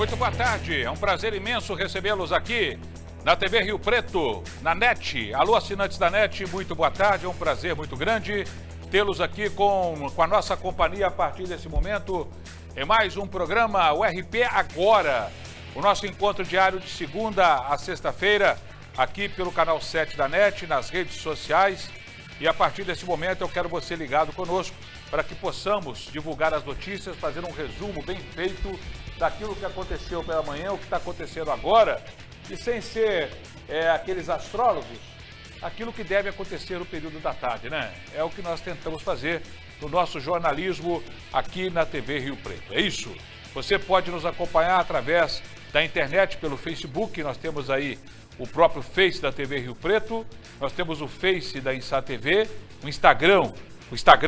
muito boa tarde. É um prazer imenso recebê-los aqui na TV Rio Preto, na NET. Alô, assinantes da NET, muito boa tarde. É um prazer muito grande tê-los aqui com a nossa companhia a partir desse momento. É mais um programa, o RP Agora. O nosso encontro diário de segunda a sexta-feira, aqui pelo canal 7 da NET, nas redes sociais. E a partir desse momento eu quero você ligado conosco para que possamos divulgar as notícias, fazer um resumo bem feito daquilo que aconteceu pela manhã, o que está acontecendo agora, e sem ser aqueles astrólogos, aquilo que deve acontecer no período da tarde, né? É o que nós tentamos fazer no nosso jornalismo aqui na TV Rio Preto. É isso. Você pode nos acompanhar através da internet, pelo Facebook, nós temos aí o próprio Face da TV Rio Preto, nós temos o Face da Insá TV, o Instagram,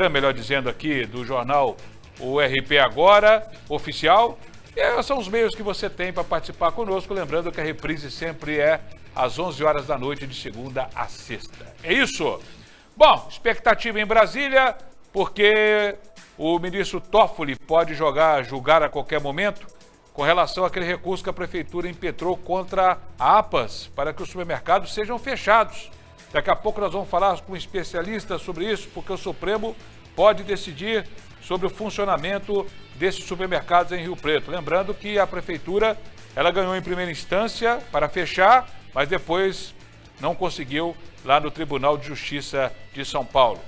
melhor dizendo aqui, do jornal o RP Agora, oficial. E esses são os meios que você tem para participar conosco, lembrando que a reprise sempre é às 11 horas da noite, de segunda a sexta. É isso? Bom, expectativa em Brasília, porque o ministro Toffoli pode julgar a qualquer momento com relação àquele recurso que a prefeitura impetrou contra a APAS, para que os supermercados sejam fechados. Daqui a pouco nós vamos falar com um especialista sobre isso, porque o Supremo pode decidir sobre o funcionamento desses supermercados em Rio Preto. Lembrando que a prefeitura, ela ganhou em primeira instância para fechar, mas depois não conseguiu lá no Tribunal de Justiça de São Paulo.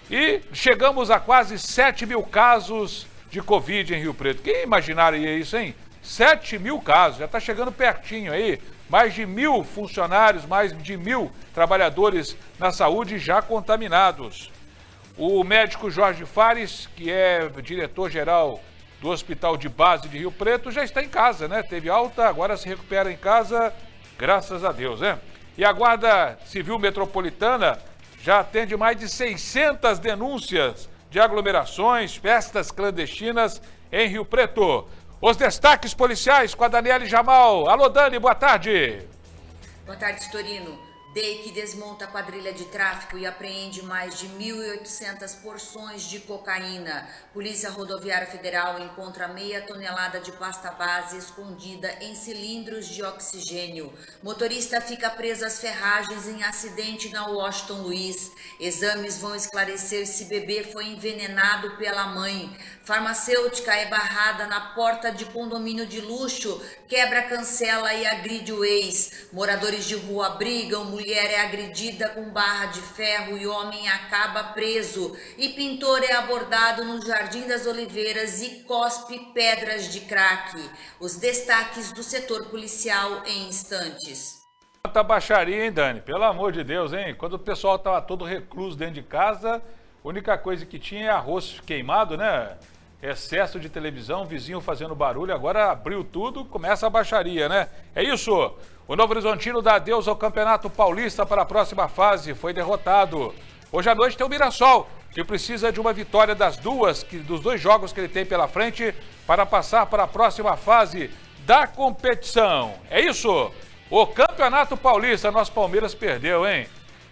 E chegamos a quase 7 mil casos de Covid em Rio Preto. Quem imaginaria isso, hein? 7 mil casos, já está chegando pertinho aí. Mais de 1.000 funcionários, mais de 1.000 trabalhadores na saúde já contaminados. O médico Jorge Fares, que é diretor-geral do Hospital de Base de Rio Preto, já está em casa, né? Teve alta, agora se recupera em casa, graças a Deus, né? E a Guarda Civil Metropolitana já atende mais de 600 denúncias de aglomerações, festas clandestinas em Rio Preto. Os destaques policiais com a Daniele Jamal. Alô, Dani, boa tarde. Boa tarde, Storino. DEIC desmonta a quadrilha de tráfico e apreende mais de 1.800 porções de cocaína. Polícia Rodoviária Federal encontra meia tonelada de pasta base escondida em cilindros de oxigênio. Motorista fica preso às ferragens em acidente na Washington Luiz. Exames vão esclarecer se bebê foi envenenado pela mãe. Farmacêutica é barrada na porta de condomínio de luxo, quebra cancela e agride o ex. Moradores de rua brigam, mulher é agredida com barra de ferro e homem acaba preso. E pintor é abordado no Jardim das Oliveiras e cospe pedras de crack. Os destaques do setor policial em instantes. Quanta baixaria, hein, Dani? Pelo amor de Deus, hein? Quando o pessoal estava todo recluso dentro de casa, a única coisa que tinha é arroz queimado, né? Excesso de televisão, vizinho fazendo barulho, agora abriu tudo, começa a baixaria, né? É isso! O Novo Horizontino dá adeus ao Campeonato Paulista para a próxima fase, foi derrotado. Hoje à noite tem o Mirassol, que precisa de uma vitória dos dois jogos que ele tem pela frente para passar para a próxima fase da competição. É isso! O Campeonato Paulista, nosso Palmeiras perdeu, hein?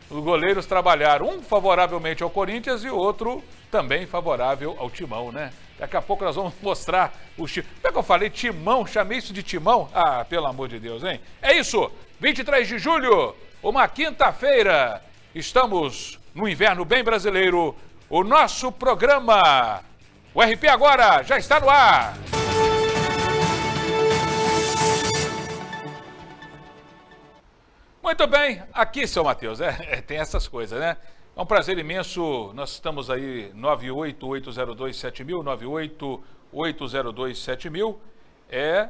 Os goleiros trabalharam, um favoravelmente ao Corinthians e o outro também favorável ao Timão, né? Daqui a pouco nós vamos mostrar o time. Como é que eu falei Timão? Chamei isso de Timão? Ah, pelo amor de Deus, hein? É isso, 23 de julho, uma quinta-feira. Estamos no inverno bem brasileiro. O nosso programa, o RP Agora, já está no ar. Muito bem, aqui, seu Matheus, tem essas coisas, né? É um prazer imenso, nós estamos aí 988027000, 988027000, é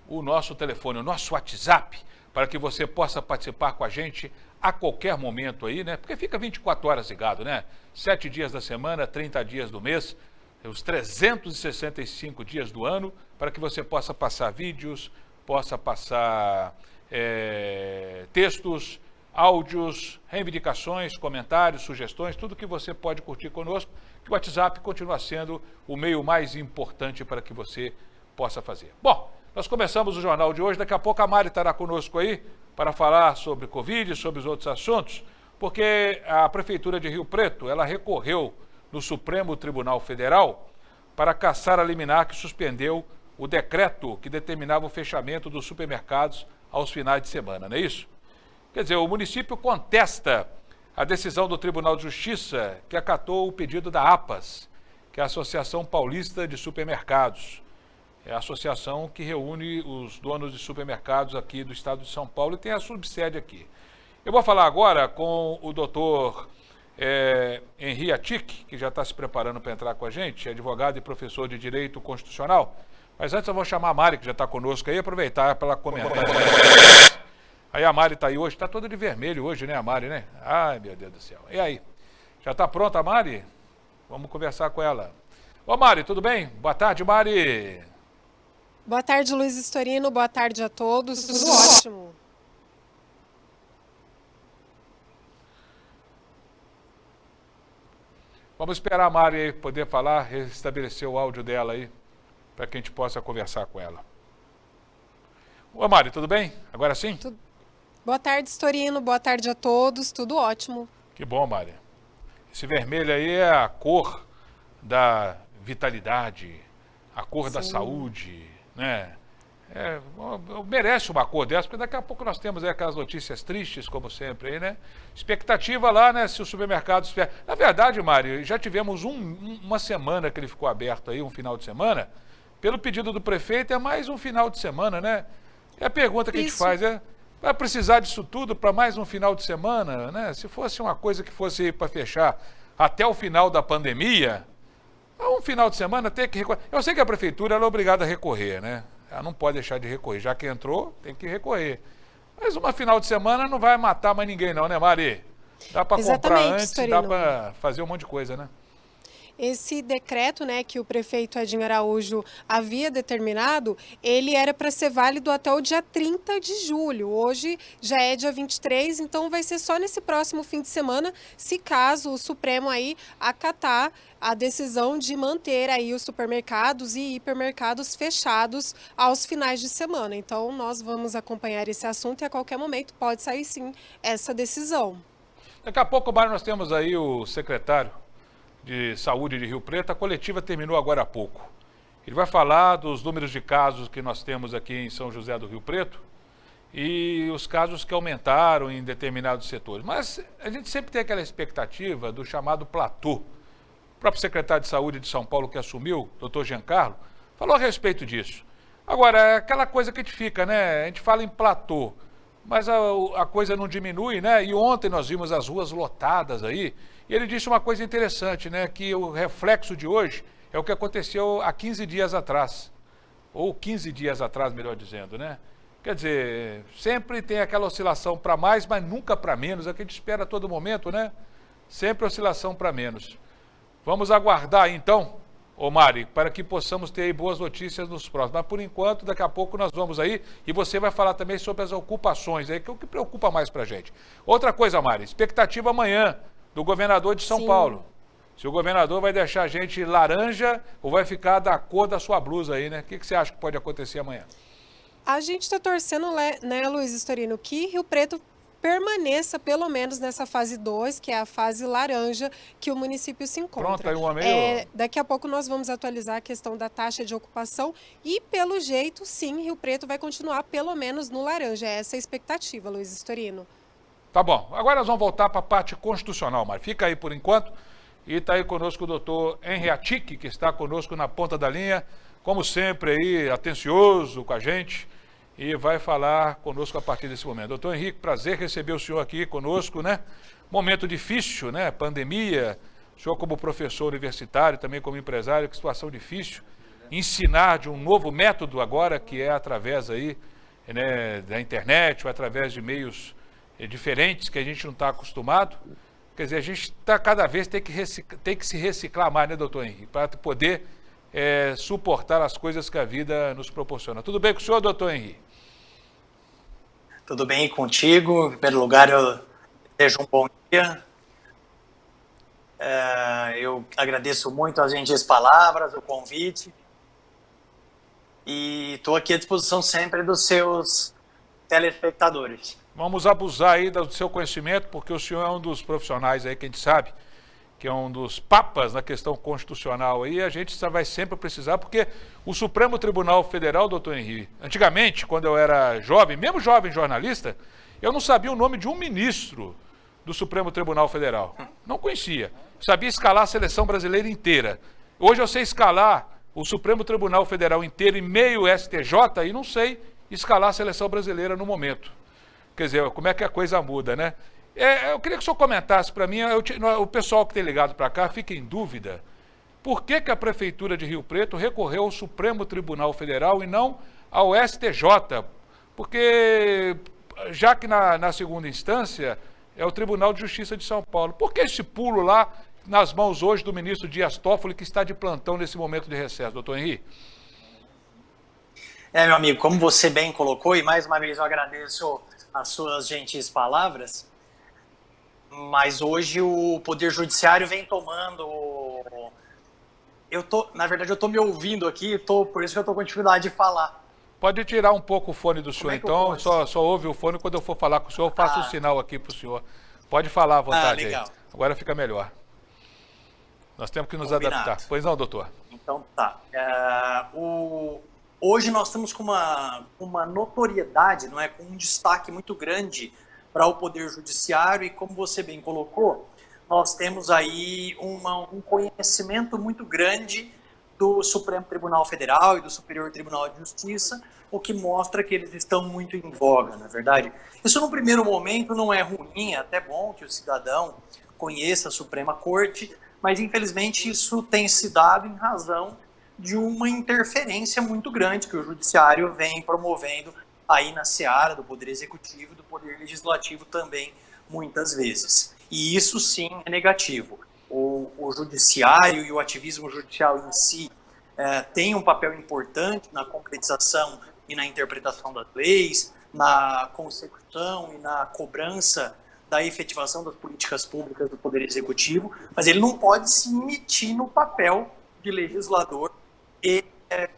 o nosso telefone, o nosso WhatsApp, para que você possa participar com a gente a qualquer momento aí, né? Porque fica 24 horas ligado, né? 7 dias da semana, 30 dias do mês, os 365 dias do ano, para que você possa passar vídeos, possa passar textos, áudios, reivindicações, comentários, sugestões, tudo que você pode curtir conosco, que o WhatsApp continua sendo o meio mais importante para que você possa fazer. Bom, nós começamos o jornal de hoje, daqui a pouco a Mari estará conosco aí para falar sobre Covid, sobre os outros assuntos, porque a Prefeitura de Rio Preto, ela recorreu no Supremo Tribunal Federal para cassar a liminar que suspendeu o decreto que determinava o fechamento dos supermercados aos finais de semana, não é isso? Quer dizer, o município contesta a decisão do Tribunal de Justiça que acatou o pedido da APAS, que é a Associação Paulista de Supermercados. É a associação que reúne os donos de supermercados aqui do estado de São Paulo e tem a subsede aqui. Eu vou falar agora com o doutor Henri Atic, que já está se preparando para entrar com a gente, advogado e professor de Direito Constitucional. Mas antes eu vou chamar a Mari, que já está conosco aí, aproveitar para ela comentar. Aí a Mari está aí hoje, está toda de vermelho hoje, né, a Mari, né? Ai, meu Deus do céu. E aí? Já está pronta a Mari? Vamos conversar com ela. Ô, Mari, tudo bem? Boa tarde, Mari. Boa tarde, Luiz Storino. Boa tarde a todos. Tudo ótimo. Vamos esperar a Mari aí poder falar, restabelecer o áudio dela aí, para que a gente possa conversar com ela. Ô, Mari, tudo bem? Agora sim? Boa tarde, Storino. Boa tarde a todos. Tudo ótimo. Que bom, Mari. Esse vermelho aí é a cor da vitalidade, a cor da saúde, né? Merece uma cor dessa, porque daqui a pouco nós temos aí aquelas notícias tristes, como sempre, aí, né? Expectativa lá, né, se os supermercados... Na verdade, Mari, já tivemos uma semana que ele ficou aberto aí, um final de semana, pelo pedido do prefeito, é mais um final de semana, né? É a pergunta que a gente faz, vai precisar disso tudo para mais um final de semana, né? Se fosse uma coisa que fosse para fechar até o final da pandemia, um final de semana tem que recorrer. Eu sei que a prefeitura ela é obrigada a recorrer, né? Ela não pode deixar de recorrer. Já que entrou, tem que recorrer. Mas uma final de semana não vai matar mais ninguém não, né, Mari? Dá para comprar antes, Storino. Dá para fazer um monte de coisa, né? Esse decreto, né, que o prefeito Edinho Araújo havia determinado, ele era para ser válido até o dia 30 de julho. Hoje já é dia 23, então vai ser só nesse próximo fim de semana, se caso o Supremo aí acatar a decisão de manter aí os supermercados e hipermercados fechados aos finais de semana. Então nós vamos acompanhar esse assunto e a qualquer momento pode sair sim essa decisão. Daqui a pouco, Mário, nós temos aí o secretário de Saúde de Rio Preto. A coletiva terminou agora há pouco. Ele vai falar dos números de casos que nós temos aqui em São José do Rio Preto e os casos que aumentaram em determinados setores. Mas a gente sempre tem aquela expectativa do chamado platô. O próprio secretário de Saúde de São Paulo que assumiu, doutor Giancarlo, falou a respeito disso. Agora, é aquela coisa que a gente fica, né? A gente fala em platô, mas a coisa não diminui, né? E ontem nós vimos as ruas lotadas aí, e ele disse uma coisa interessante, né? Que o reflexo de hoje é o que aconteceu há 15 dias atrás, ou 15 dias atrás, melhor dizendo, né? Quer dizer, sempre tem aquela oscilação para mais, mas nunca para menos, é o que a gente espera a todo momento, né? Sempre oscilação para menos. Vamos aguardar então, ô Mari, para que possamos ter aí boas notícias nos próximos. Mas por enquanto, daqui a pouco nós vamos aí e você vai falar também sobre as ocupações aí, que é o que preocupa mais pra gente. Outra coisa, Mari, expectativa amanhã do governador de São Paulo. Se o governador vai deixar a gente laranja ou vai ficar da cor da sua blusa aí, né? O que você acha que pode acontecer amanhã? A gente está torcendo, né, Luiz Storino, que Rio Preto permaneça pelo menos nessa fase 2, que é a fase laranja, que o município se encontra. Pronto, aí uma meio... Daqui a pouco nós vamos atualizar a questão da taxa de ocupação e, pelo jeito, sim, Rio Preto vai continuar pelo menos no laranja. É essa a expectativa, Luiz Storino. Tá bom. Agora nós vamos voltar para a parte constitucional, Mari. Fica aí por enquanto. E está aí conosco o doutor Henri Atic, que está conosco na ponta da linha, como sempre aí, atencioso com a gente. E vai falar conosco a partir desse momento. Doutor Henrique, prazer receber o senhor aqui conosco, né? Momento difícil, né? Pandemia, o senhor como professor universitário, também como empresário, que situação difícil. Ensinar de um novo método agora, que é através aí, né, da internet, ou através de meios diferentes que a gente não está acostumado. Quer dizer, a gente está cada vez tem que se reciclar mais, né, doutor Henrique? Para poder suportar as coisas que a vida nos proporciona. Tudo bem com o senhor, doutor Henrique? Tudo bem contigo? Em primeiro lugar, eu desejo um bom dia. Eu agradeço muito as gentis palavras, o convite. E estou aqui à disposição sempre dos seus telespectadores. Vamos abusar aí do seu conhecimento, porque o senhor é um dos profissionais aí que a gente sabe que é um dos papas na questão constitucional aí, a gente vai sempre precisar, porque o Supremo Tribunal Federal, doutor Henri, antigamente, quando eu era jovem, mesmo jovem jornalista, eu não sabia o nome de um ministro do Supremo Tribunal Federal. Não conhecia. Sabia escalar a seleção brasileira inteira. Hoje eu sei escalar o Supremo Tribunal Federal inteiro e meio STJ e não sei escalar a seleção brasileira no momento. Quer dizer, como é que a coisa muda, né? Eu queria que o senhor comentasse para mim, o pessoal que tem ligado para cá fica em dúvida, por que a Prefeitura de Rio Preto recorreu ao Supremo Tribunal Federal e não ao STJ? Porque, já que na segunda instância é o Tribunal de Justiça de São Paulo, por que esse pulo lá nas mãos hoje do ministro Dias Toffoli, que está de plantão nesse momento de recesso, doutor Henri? Meu amigo, como você bem colocou, e mais uma vez eu agradeço as suas gentis palavras, mas hoje o Poder Judiciário vem tomando... Na verdade, eu estou me ouvindo aqui, por isso que eu estou com dificuldade de falar. Pode tirar um pouco o fone do senhor, então, só ouve o fone, quando eu for falar com o senhor, eu faço um sinal aqui para o senhor. Pode falar à vontade legal. aí. Agora fica melhor. Nós temos que nos adaptar. Pois não, doutor? Então tá. Hoje nós estamos com uma notoriedade, não é, com um destaque muito grande para o Poder Judiciário e, como você bem colocou, nós temos aí um conhecimento muito grande do Supremo Tribunal Federal e do Superior Tribunal de Justiça, o que mostra que eles estão muito em voga, na verdade. Isso, no primeiro momento, não é ruim, é até bom que o cidadão conheça a Suprema Corte, mas, infelizmente, isso tem se dado em razão de uma interferência muito grande que o Judiciário vem promovendo aí na seara do Poder Executivo e do Poder Legislativo também, muitas vezes. E isso, sim, é negativo. O Judiciário e o ativismo judicial em si tem um papel importante na concretização e na interpretação das leis, na consecução e na cobrança da efetivação das políticas públicas do Poder Executivo, mas ele não pode se emitir no papel de legislador e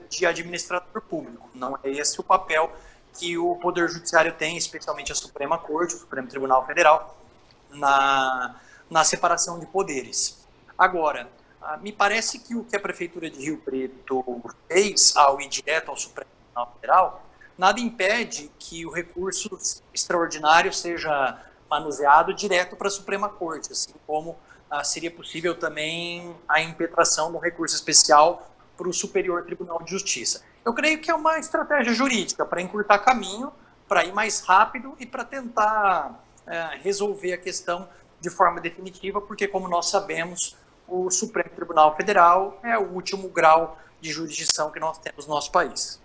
de administrador público. Não é esse o papel que o Poder Judiciário tem, especialmente a Suprema Corte, o Supremo Tribunal Federal, na separação de poderes. Agora, me parece que o que a Prefeitura de Rio Preto fez ao ir direto ao Supremo Tribunal Federal, nada impede que o recurso extraordinário seja manuseado direto para a Suprema Corte, assim como seria possível também a impetração de um recurso especial para o Superior Tribunal de Justiça. Eu creio que é uma estratégia jurídica para encurtar caminho, para ir mais rápido e para tentar resolver a questão de forma definitiva, porque, como nós sabemos, o Supremo Tribunal Federal é o último grau de jurisdição que nós temos no nosso país.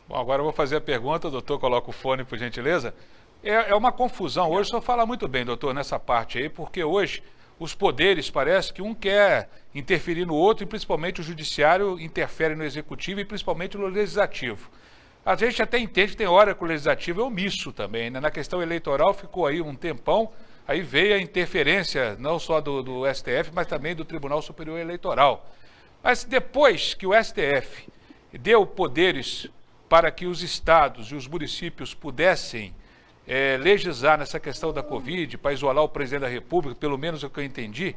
Bom, agora eu vou fazer a pergunta, doutor, coloca o fone, por gentileza. É uma confusão. Hoje o senhor fala muito bem, doutor, nessa parte aí, porque hoje os poderes parece que um quer interferir no outro e principalmente o judiciário interfere no executivo e principalmente no legislativo. A gente até entende que tem hora que o legislativo é omisso também, né? Na questão eleitoral ficou aí um tempão, aí veio a interferência não só do STF, mas também do Tribunal Superior Eleitoral. Mas depois que o STF deu poderes para que os estados e os municípios pudessem legislar nessa questão da Covid, para isolar o presidente da República, pelo menos é o que eu entendi,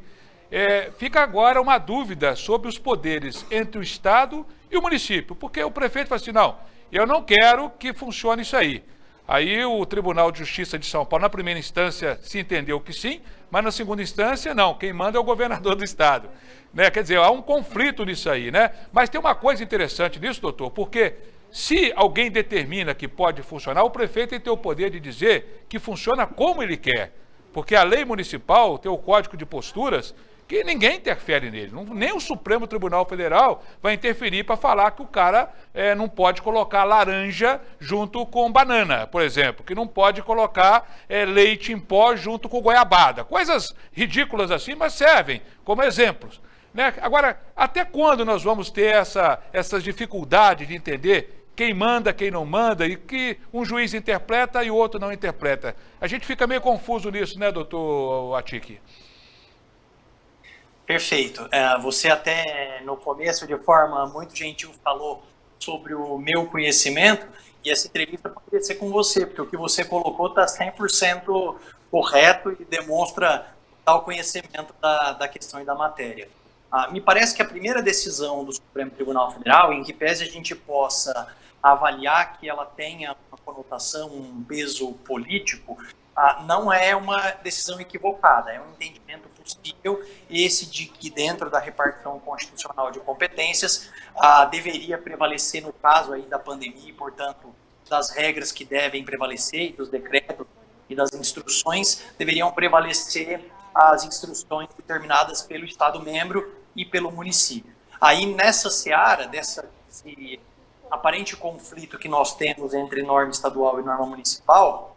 fica agora uma dúvida sobre os poderes entre o Estado e o município, porque o prefeito fala assim, não, eu não quero que funcione isso aí. Aí o Tribunal de Justiça de São Paulo, na primeira instância, se entendeu que sim, mas na segunda instância, não, quem manda é o governador do Estado. Né? Quer dizer, há um conflito nisso aí, né? Mas tem uma coisa interessante nisso, doutor, porque se alguém determina que pode funcionar, o prefeito tem o poder de dizer que funciona como ele quer, porque a lei municipal tem o código de posturas que ninguém interfere nele, nem o Supremo Tribunal Federal vai interferir para falar que o cara não pode colocar laranja junto com banana, por exemplo, que não pode colocar leite em pó junto com goiabada, coisas ridículas assim, mas servem como exemplos. Né? Agora, até quando nós vamos ter essas dificuldades de entender quem manda, quem não manda, e que um juiz interpreta e o outro não interpreta? A gente fica meio confuso nisso, né, doutor Atiki? Perfeito. Você até no começo, de forma muito gentil, falou sobre o meu conhecimento, e essa entrevista poderia ser com você, porque o que você colocou está 100% correto e demonstra total conhecimento da questão e da matéria. Me parece que a primeira decisão do Supremo Tribunal Federal, em que pese a gente possa avaliar que ela tenha uma conotação, um peso político, não é uma decisão equivocada, é um entendimento possível, esse de que dentro da repartição constitucional de competências deveria prevalecer no caso aí da pandemia e, portanto, das regras que devem prevalecer, dos decretos e das instruções, deveriam prevalecer as instruções determinadas pelo Estado-membro e pelo município. Aí, nessa seara, desse aparente conflito que nós temos entre norma estadual e norma municipal,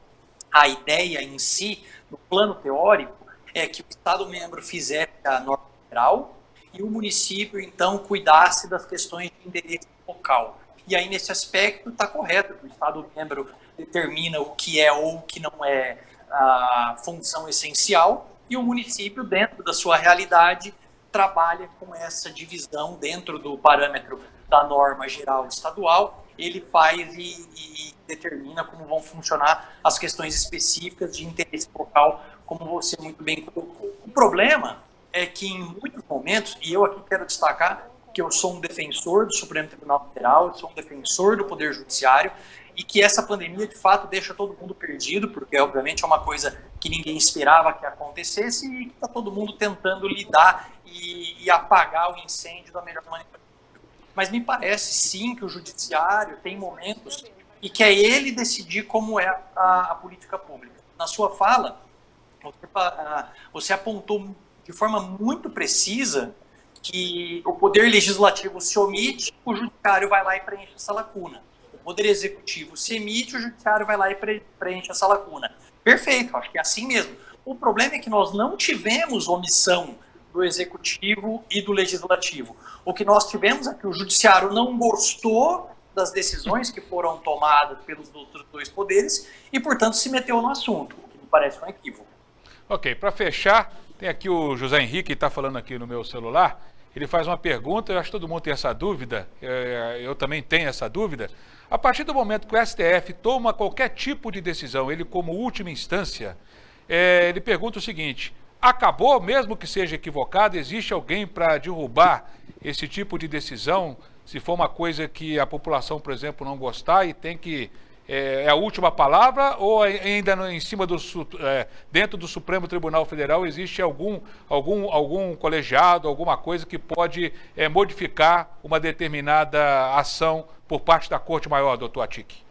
a ideia em si, no plano teórico, é que o Estado-membro fizesse a norma federal e o município, então, cuidasse das questões de endereço local. E aí, nesse aspecto, está correto, que o Estado-membro determina o que é ou o que não é a função essencial, e o município, dentro da sua realidade, trabalha com essa divisão dentro do parâmetro da norma geral estadual, ele faz e determina como vão funcionar as questões específicas de interesse local, como você muito bem colocou. O problema é que em muitos momentos, e eu aqui quero destacar que eu sou um defensor do Supremo Tribunal Federal, eu sou um defensor do Poder Judiciário, e que essa pandemia, de fato, deixa todo mundo perdido, porque, obviamente, é uma coisa que ninguém esperava que acontecesse e que está todo mundo tentando lidar e apagar o incêndio da melhor maneira. Mas me parece, sim, que o Judiciário tem momentos e que é ele decidir como é a política pública. Na sua fala, você apontou de forma muito precisa que o Poder Legislativo se omite, o Judiciário vai lá e preenche essa lacuna. O Poder Executivo se emite, o Judiciário vai lá e preenche essa lacuna. Perfeito, acho que é assim mesmo. O problema é que nós não tivemos omissão do Executivo e do Legislativo. O que nós tivemos é que o Judiciário não gostou das decisões que foram tomadas pelos outros dois poderes e, portanto, se meteu no assunto, o que me parece um equívoco. Ok, para fechar, tem aqui o José Henrique, que está falando aqui no meu celular. Ele faz uma pergunta, eu acho que todo mundo tem essa dúvida, eu também tenho essa dúvida. A partir do momento que o STF toma qualquer tipo de decisão, ele como última instância, ele pergunta o seguinte: acabou, mesmo que seja equivocado, existe alguém para derrubar esse tipo de decisão, se for uma coisa que a população, por exemplo, não gostar e tem que... É a última palavra, ou ainda em cima dentro do Supremo Tribunal Federal existe algum colegiado, alguma coisa que pode modificar uma determinada ação por parte da Corte Maior, doutor Atik?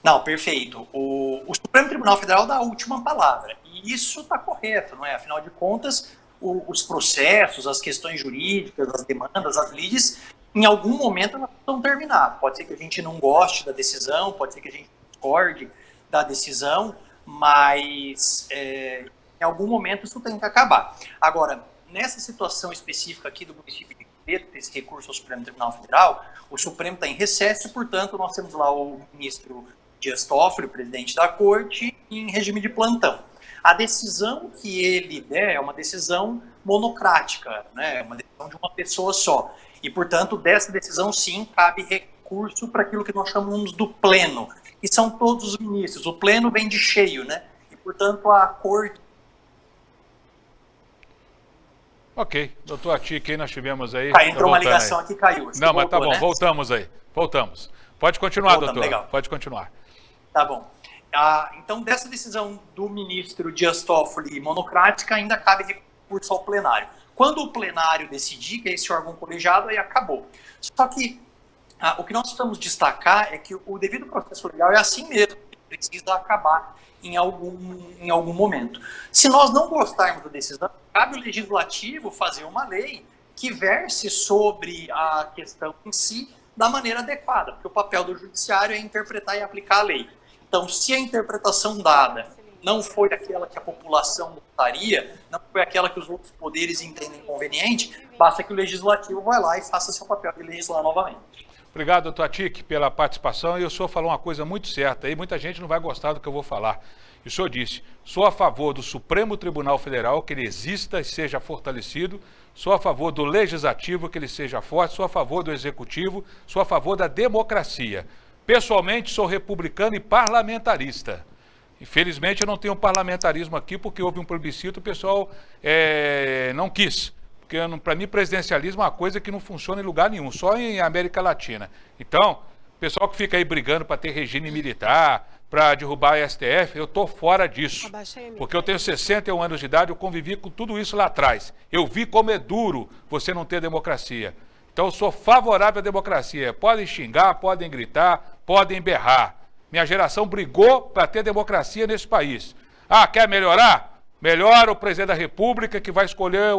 Não, perfeito. O Supremo Tribunal Federal dá a última palavra, e isso está correto, não é? Afinal de contas, os processos, as questões jurídicas, as demandas, as lides, em algum momento elas vão terminar. Pode ser que a gente não goste da decisão, pode ser que a gente discorde da decisão, mas em algum momento isso tem que acabar. Agora, nessa situação específica aqui do município de Rio Preto, desse recurso ao Supremo Tribunal Federal, o Supremo está em recesso e, portanto, nós temos lá o ministro Dias Toffoli, o presidente da Corte, em regime de plantão. A decisão que ele der é uma decisão monocrática, né? É uma decisão de uma pessoa só. E, portanto, dessa decisão, sim, cabe recurso para aquilo que nós chamamos do pleno, que são todos os ministros. O pleno vem de cheio, né? E, portanto, a Corte... Ok. Doutor Atik, nós tivemos aí... entrou uma ligação aqui, caiu. Não, mas tá bom, né? Voltamos aí. Voltamos. Pode continuar, doutor. Legal. Pode continuar. Tá bom. Então, dessa decisão do ministro Dias Toffoli monocrática, ainda cabe recurso ao plenário. Quando o plenário decidir, que é esse órgão colegiado, aí acabou. Só que o que nós precisamos destacar é que o devido processo legal é assim mesmo, precisa acabar em algum momento. Se nós não gostarmos da decisão, cabe ao legislativo fazer uma lei que verse sobre a questão em si da maneira adequada, porque o papel do judiciário é interpretar e aplicar a lei. Então, se a interpretação dada não foi aquela que a população gostaria, não foi aquela que os outros poderes entendem conveniente, basta que o legislativo vá lá e faça seu papel de legislar novamente. Obrigado, doutor Atik, pela participação. E o senhor falou uma coisa muito certa, e muita gente não vai gostar do que eu vou falar. E o senhor disse: sou a favor do Supremo Tribunal Federal, que ele exista e seja fortalecido, sou a favor do Legislativo, que ele seja forte, sou a favor do Executivo, sou a favor da democracia. Pessoalmente, sou republicano e parlamentarista. Infelizmente, eu não tenho parlamentarismo aqui, porque houve um plebiscito, o pessoal não quis. Porque, para mim, presidencialismo é uma coisa que não funciona em lugar nenhum, só em América Latina. Então, o pessoal que fica aí brigando para ter regime militar, para derrubar a STF, eu estou fora disso. Porque eu tenho 61 anos de idade, eu convivi com tudo isso lá atrás. Eu vi como é duro você não ter democracia. Então, eu sou favorável à democracia. Podem xingar, podem gritar, podem berrar. Minha geração brigou para ter democracia nesse país. Ah, quer melhorar? Melhora o presidente da República, que vai escolher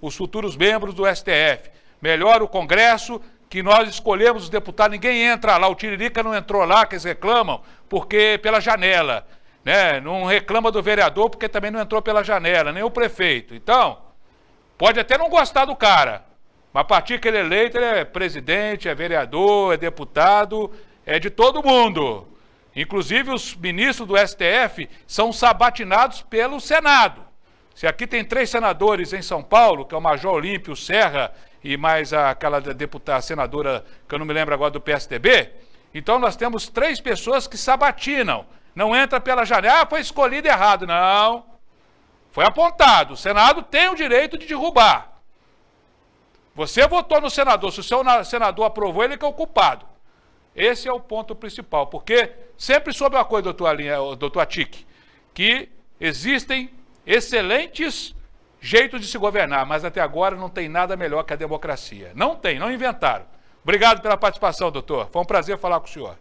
os futuros membros do STF. Melhora o Congresso, que nós escolhemos os deputados. Ninguém entra lá, o Tiririca não entrou lá, que eles reclamam, porque pela janela. Né? Não reclama do vereador, porque também não entrou pela janela, nem o prefeito. Então, pode até não gostar do cara, mas a partir que ele é eleito, ele é presidente, é vereador, é deputado, é de todo mundo. Inclusive, os ministros do STF são sabatinados pelo Senado. Se aqui tem 3 senadores em São Paulo, que é o Major Olímpio, o Serra e mais aquela deputada, senadora, que eu não me lembro agora, do PSDB, então nós temos 3 pessoas que sabatinam. Não entra pela janela, foi escolhido errado. Não, foi apontado. O Senado tem o direito de derrubar. Você votou no senador, se o seu senador aprovou, ele que é o culpado. Esse é o ponto principal, porque sempre soube uma coisa, doutor Atik, que existem excelentes jeitos de se governar, mas até agora não tem nada melhor que a democracia. Não tem, não inventaram. Obrigado pela participação, doutor. Foi um prazer falar com o senhor.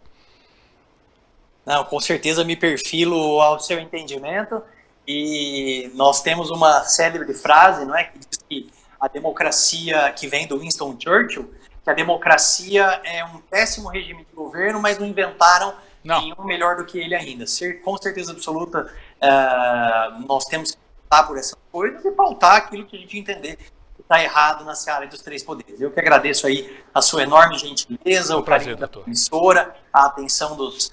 Não, com certeza me perfilo ao seu entendimento, e nós temos uma célebre frase, não é, que diz que a democracia, que vem do Winston Churchill, que a democracia é um péssimo regime de governo, mas não inventaram nenhum melhor do que ele ainda. Com certeza absoluta, nós temos que lutar por essas coisas e pautar aquilo que a gente entender que está errado na seara dos 3 poderes. Eu que agradeço aí a sua enorme gentileza, o carinho da emissora, a atenção dos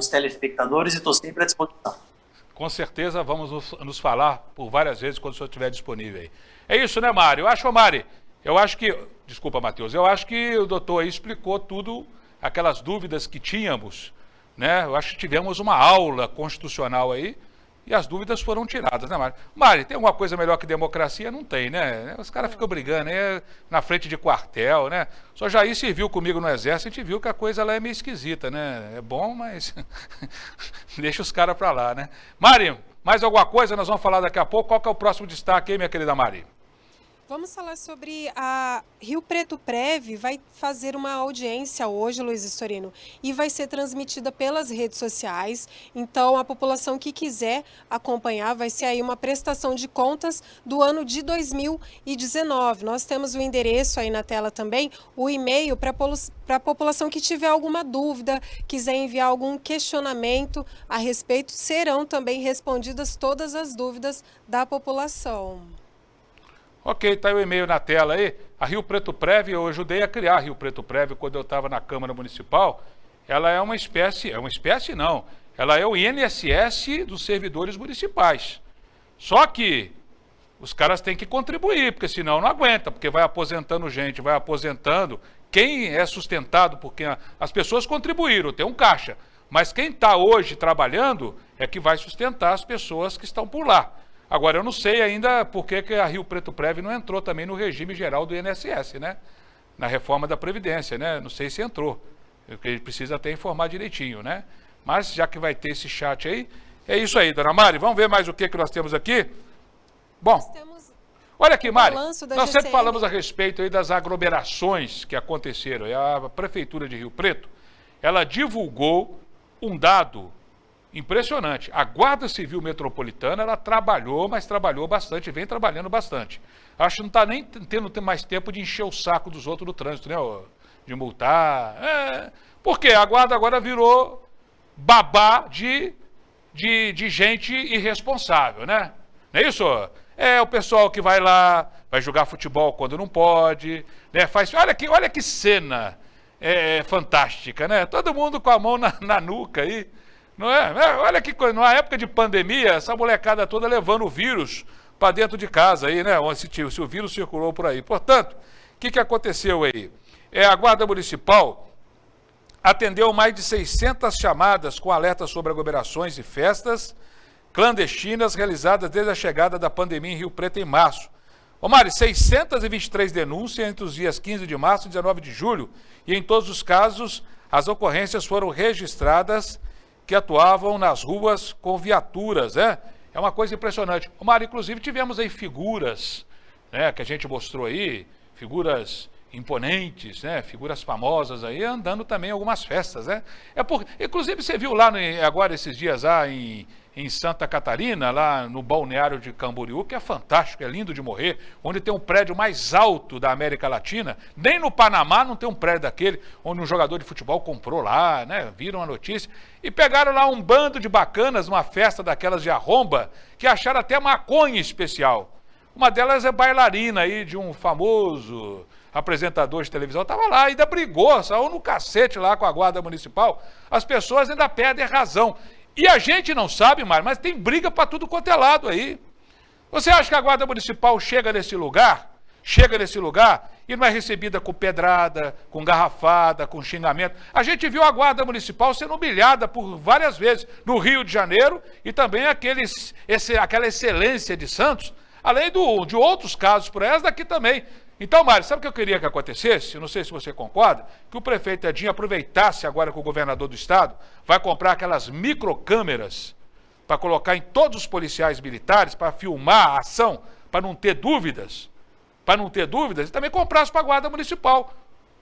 telespectadores, e estou sempre à disposição. Com certeza vamos nos falar por várias vezes quando o senhor estiver disponível aí. É isso, né, Mário? Eu acho que... Desculpa, Matheus. Eu acho que o doutor aí explicou tudo, aquelas dúvidas que tínhamos, né? Eu acho que tivemos uma aula constitucional aí e as dúvidas foram tiradas, né, Mário? Mário, tem alguma coisa melhor que democracia? Não tem, né? Os caras ficam brigando aí na frente de quartel, né? Só Jair serviu comigo no Exército, a gente viu que a coisa lá é meio esquisita, né? É bom, mas deixa os caras pra lá, né? Mari, mais alguma coisa? Nós vamos falar daqui a pouco. Qual que é o próximo destaque aí, minha querida Mari? Vamos falar sobre a Rio Preto Prev, vai fazer uma audiência hoje, Luiz Storino, e vai ser transmitida pelas redes sociais. Então, a população que quiser acompanhar, vai ser aí uma prestação de contas do ano de 2019. Nós temos o endereço aí na tela também, o e-mail para a população que tiver alguma dúvida, quiser enviar algum questionamento a respeito, serão também respondidas todas as dúvidas da população. Ok, está aí o e-mail na tela aí. A Rio Preto Prev, eu ajudei a criar a Rio Preto Prev quando eu estava na Câmara Municipal. Ela é uma espécie não, ela é o INSS dos servidores municipais. Só que os caras têm que contribuir, porque senão não aguenta, porque vai aposentando gente, vai aposentando. Quem é sustentado, porque as pessoas contribuíram, tem um caixa, mas quem está hoje trabalhando é que vai sustentar as pessoas que estão por lá. Agora, eu não sei ainda por que a Rio Preto Prev não entrou também no regime geral do INSS, né? Na reforma da Previdência, né? Não sei se entrou, porque ele precisa até informar direitinho, né? Mas, já que vai ter esse chat aí, é isso aí, dona Mari. Vamos ver mais o que nós temos aqui? Bom, olha aqui, Mari, nós sempre falamos a respeito aí das aglomerações que aconteceram. E a Prefeitura de Rio Preto, ela divulgou um dado impressionante. A Guarda Civil Metropolitana, ela trabalhou, mas trabalhou bastante, vem trabalhando bastante. Acho que não está nem tendo mais tempo de encher o saco dos outros no trânsito, né? De multar. Porque a Guarda agora virou babá de gente irresponsável, né? Não é isso? É o pessoal que vai lá, vai jogar futebol quando não pode, né? Olha que cena fantástica, né? Todo mundo com a mão na nuca aí. Não é? Olha que coisa, numa época de pandemia, essa molecada toda levando o vírus para dentro de casa aí, né? Se o vírus circulou por aí. Portanto, o que aconteceu aí? A Guarda Municipal, atendeu mais de 600 chamadas com alertas sobre aglomerações e festas clandestinas realizadas desde a chegada da pandemia em Rio Preto em março. Ô Mari, 623 denúncias entre os dias 15 de março e 19 de julho, e em todos os casos as ocorrências foram registradas que atuavam nas ruas com viaturas, né? É uma coisa impressionante. Ô Mari, inclusive tivemos aí figuras, né, que a gente mostrou aí, figuras imponentes, né, figuras famosas aí, andando também em algumas festas, né? Inclusive você viu lá agora esses dias lá em Santa Catarina, lá no balneário de Camboriú, que é fantástico, é lindo de morrer, onde tem um prédio mais alto da América Latina. Nem no Panamá não tem um prédio daquele, onde um jogador de futebol comprou lá, né? Viram a notícia e pegaram lá um bando de bacanas, uma festa daquelas de arromba, que acharam até maconha especial. Uma delas é bailarina aí de um famoso apresentador de televisão, estava lá, ainda brigou, saiu no cacete lá com a guarda municipal. As pessoas ainda perdem a razão. E a gente não sabe, Mário, mas tem briga para tudo quanto é lado aí. Você acha que a guarda municipal chega nesse lugar e não é recebida com pedrada, com garrafada, com xingamento? A gente viu a guarda municipal sendo humilhada por várias vezes no Rio de Janeiro e também aquela excelência de Santos, além de outros casos por essa daqui também. Então, Mário, sabe o que eu queria que acontecesse? Eu não sei se você concorda, que o prefeito Edinho aproveitasse agora que o governador do estado vai comprar aquelas microcâmeras para colocar em todos os policiais militares, para filmar a ação, para não ter dúvidas, e também comprasse para a guarda municipal.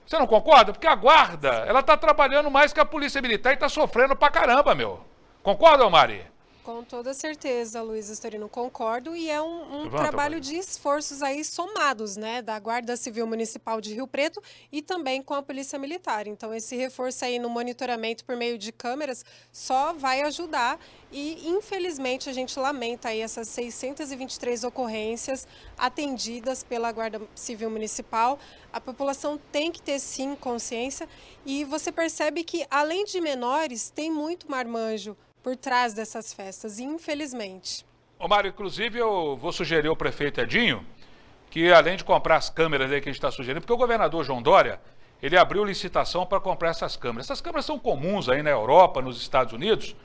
Você não concorda? Porque a guarda, ela está trabalhando mais que a polícia militar e está sofrendo pra caramba, meu. Concorda, Mari? Com toda certeza, Luiz Astorino, concordo, e é um trabalho de esforços aí somados, né, da Guarda Civil Municipal de Rio Preto e também com a Polícia Militar. Então, esse reforço aí no monitoramento por meio de câmeras só vai ajudar e, infelizmente, a gente lamenta aí essas 623 ocorrências atendidas pela Guarda Civil Municipal. A população tem que ter, sim, consciência, e você percebe que, além de menores, tem muito marmanjo por trás dessas festas, infelizmente. Ô Mário, inclusive eu vou sugerir ao prefeito Edinho que, além de comprar as câmeras aí que a gente está sugerindo, porque o governador João Dória, ele abriu licitação para comprar essas câmeras. Essas câmeras são comuns aí na Europa, nos Estados Unidos,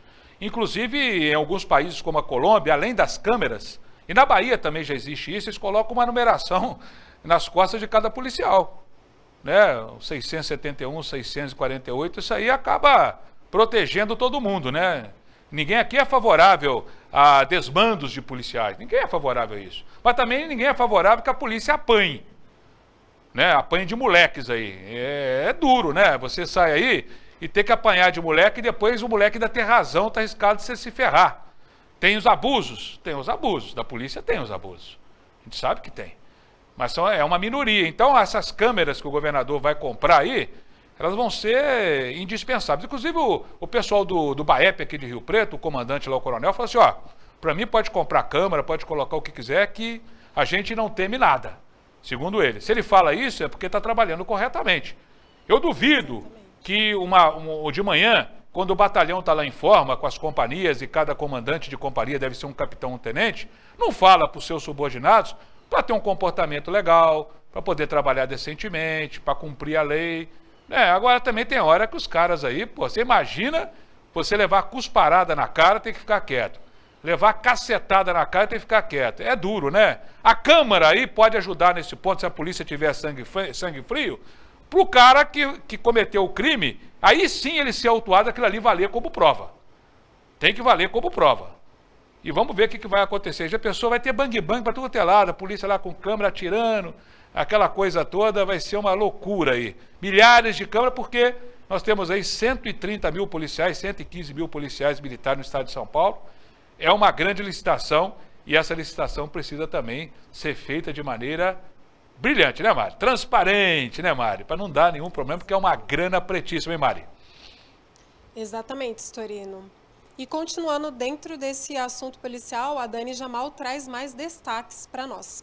inclusive em alguns países como a Colômbia, além das câmeras, e na Bahia também já existe isso, eles colocam uma numeração nas costas de cada policial, né? 671, 648, isso aí acaba protegendo todo mundo, né? Ninguém aqui é favorável a desmandos de policiais, ninguém é favorável a isso. Mas também ninguém é favorável que a polícia apanhe, né? Apanhe de moleques aí. É duro, né? Você sai aí e ter que apanhar de moleque e depois o moleque ainda ter razão, tá arriscado de você se ferrar. Tem os abusos? Tem os abusos. Da polícia tem os abusos. A gente sabe que tem. Mas é uma minoria. Então essas câmeras que o governador vai comprar aí, elas vão ser indispensáveis. Inclusive o pessoal do BAEP aqui de Rio Preto, o comandante lá, o coronel, falou assim, ó, para mim pode comprar câmera, pode colocar o que quiser, que a gente não teme nada, segundo ele. Se ele fala isso, é porque está trabalhando corretamente. Eu duvido que de manhã, quando o batalhão está lá em forma, com as companhias, e cada comandante de companhia deve ser um capitão, um tenente, não fala para os seus subordinados para ter um comportamento legal, para poder trabalhar decentemente, para cumprir a lei. Agora também tem hora que os caras aí, pô, você imagina você levar cusparada na cara, tem que ficar quieto. Levar cacetada na cara, tem que ficar quieto. É duro, né? A Câmara aí pode ajudar nesse ponto, se a polícia tiver sangue frio, pro cara que cometeu o crime, aí sim ele ser autuado, aquilo ali valer como prova. Tem que valer como prova. E vamos ver o que vai acontecer. Já a pessoa vai ter bang-bang para tudo até lado, a polícia lá com câmera atirando, aquela coisa toda, vai ser uma loucura aí. Milhares de câmeras, porque nós temos aí 130 mil policiais, 115 mil policiais militares no estado de São Paulo. É uma grande licitação e essa licitação precisa também ser feita de maneira brilhante, né, Mari? Transparente, né, Mari? Para não dar nenhum problema, porque é uma grana pretíssima, hein, Mari? Exatamente, Astorino. E continuando dentro desse assunto policial, a Dani Jamal traz mais destaques para nós.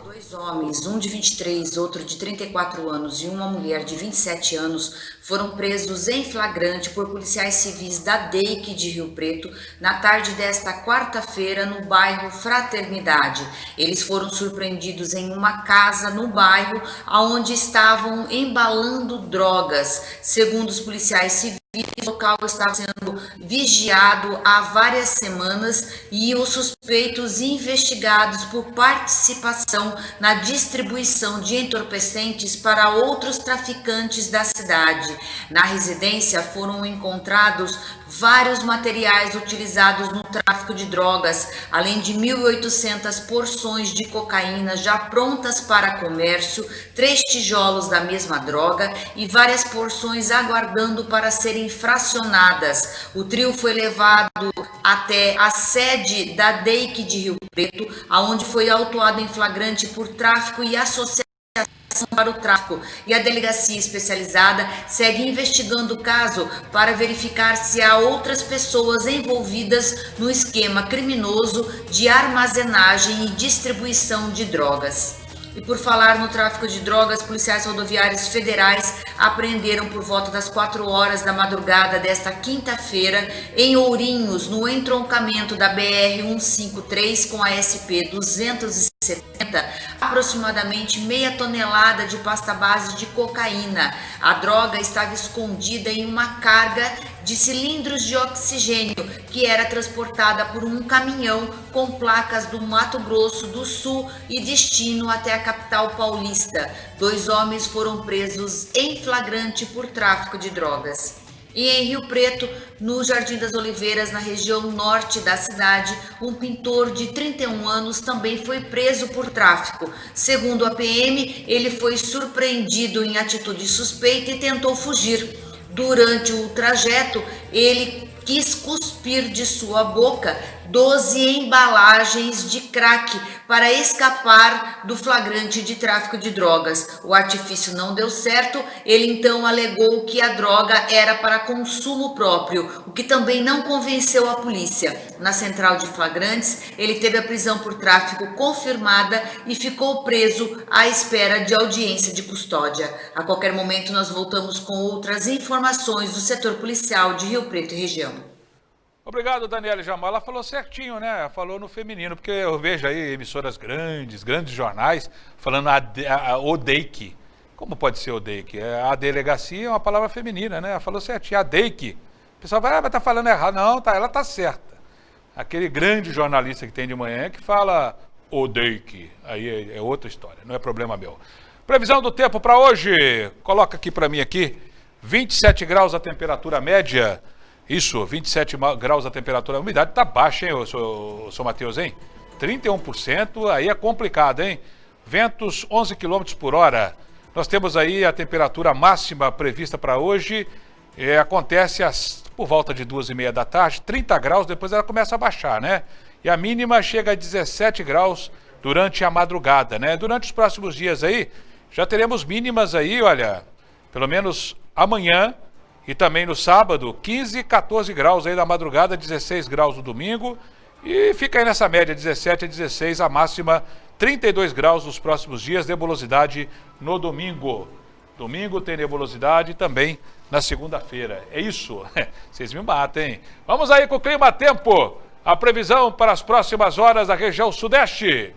Dois homens, um de 23, outro de 34 anos e uma mulher de 27 anos foram presos em flagrante por policiais civis da DEIC de Rio Preto na tarde desta quarta-feira no bairro Fraternidade. Eles foram surpreendidos em uma casa no bairro onde estavam embalando drogas. Segundo os policiais civis, o local estava sendo vigiado há várias semanas e os suspeitos investigados por participação na distribuição de entorpecentes para outros traficantes da cidade. Na residência foram encontrados vários materiais utilizados no tráfico de drogas, além de 1.800 porções de cocaína já prontas para comércio, 3 tijolos da mesma droga e várias porções aguardando para serem fracionadas. O trio foi levado até a sede da DEIC de Rio Preto, aonde foi autuado em flagrante por tráfico e associação para o tráfico, e a delegacia especializada segue investigando o caso para verificar se há outras pessoas envolvidas no esquema criminoso de armazenagem e distribuição de drogas. E por falar no tráfico de drogas, policiais rodoviários federais apreenderam por volta das 4 horas da madrugada desta quinta-feira em Ourinhos, no entroncamento da BR-153 com a SP-270, aproximadamente meia tonelada de pasta base de cocaína. A droga estava escondida em uma carga de cilindros de oxigênio que era transportada por um caminhão com placas do Mato Grosso do Sul e destino até a capital paulista. 2 homens foram presos em flagrante por tráfico de drogas. E em Rio Preto, no Jardim das Oliveiras, na região norte da cidade, um pintor de 31 anos também foi preso por tráfico. Segundo a PM, ele foi surpreendido em atitude suspeita e tentou fugir. Durante o trajeto, ele quis cuspir de sua boca 12 embalagens de crack para escapar do flagrante de tráfico de drogas. O artifício não deu certo, ele então alegou que a droga era para consumo próprio, o que também não convenceu a polícia. Na central de flagrantes, ele teve a prisão por tráfico confirmada e ficou preso à espera de audiência de custódia. A qualquer momento nós voltamos com outras informações do setor policial de Rio Preto e região. Obrigado, Daniela Jamal. Ela falou certinho, né? Falou no feminino, porque eu vejo aí emissoras grandes jornais, falando o DEIC. Como pode ser o DEIC? A delegacia é uma palavra feminina, né? Ela falou certinho, a DEIC. O pessoal vai, mas tá falando errado. Não, tá, ela tá certa. Aquele grande jornalista que tem de manhã que fala o DEIC. Aí é outra história, não é problema meu. Previsão do tempo para hoje. Coloca aqui para mim aqui. 27 graus a temperatura média. Isso, 27 graus a temperatura, a umidade tá baixa, hein, seu Matheus, hein? 31%, aí é complicado, hein? Ventos 11 km por hora. Nós temos aí a temperatura máxima prevista para hoje, acontece por volta de 2h30 da tarde, 30 graus, depois ela começa a baixar, né? E a mínima chega a 17 graus durante a madrugada, né? Durante os próximos dias aí, já teremos mínimas aí, olha, pelo menos amanhã, e também no sábado, 15, 14 graus aí na madrugada, 16 graus no domingo. E fica aí nessa média, 17 a 16, a máxima 32 graus nos próximos dias, nebulosidade no domingo. Domingo tem nebulosidade também na segunda-feira. É isso? Vocês me matam, hein? Vamos aí com o clima tempo. A previsão para as próximas horas da região sudeste.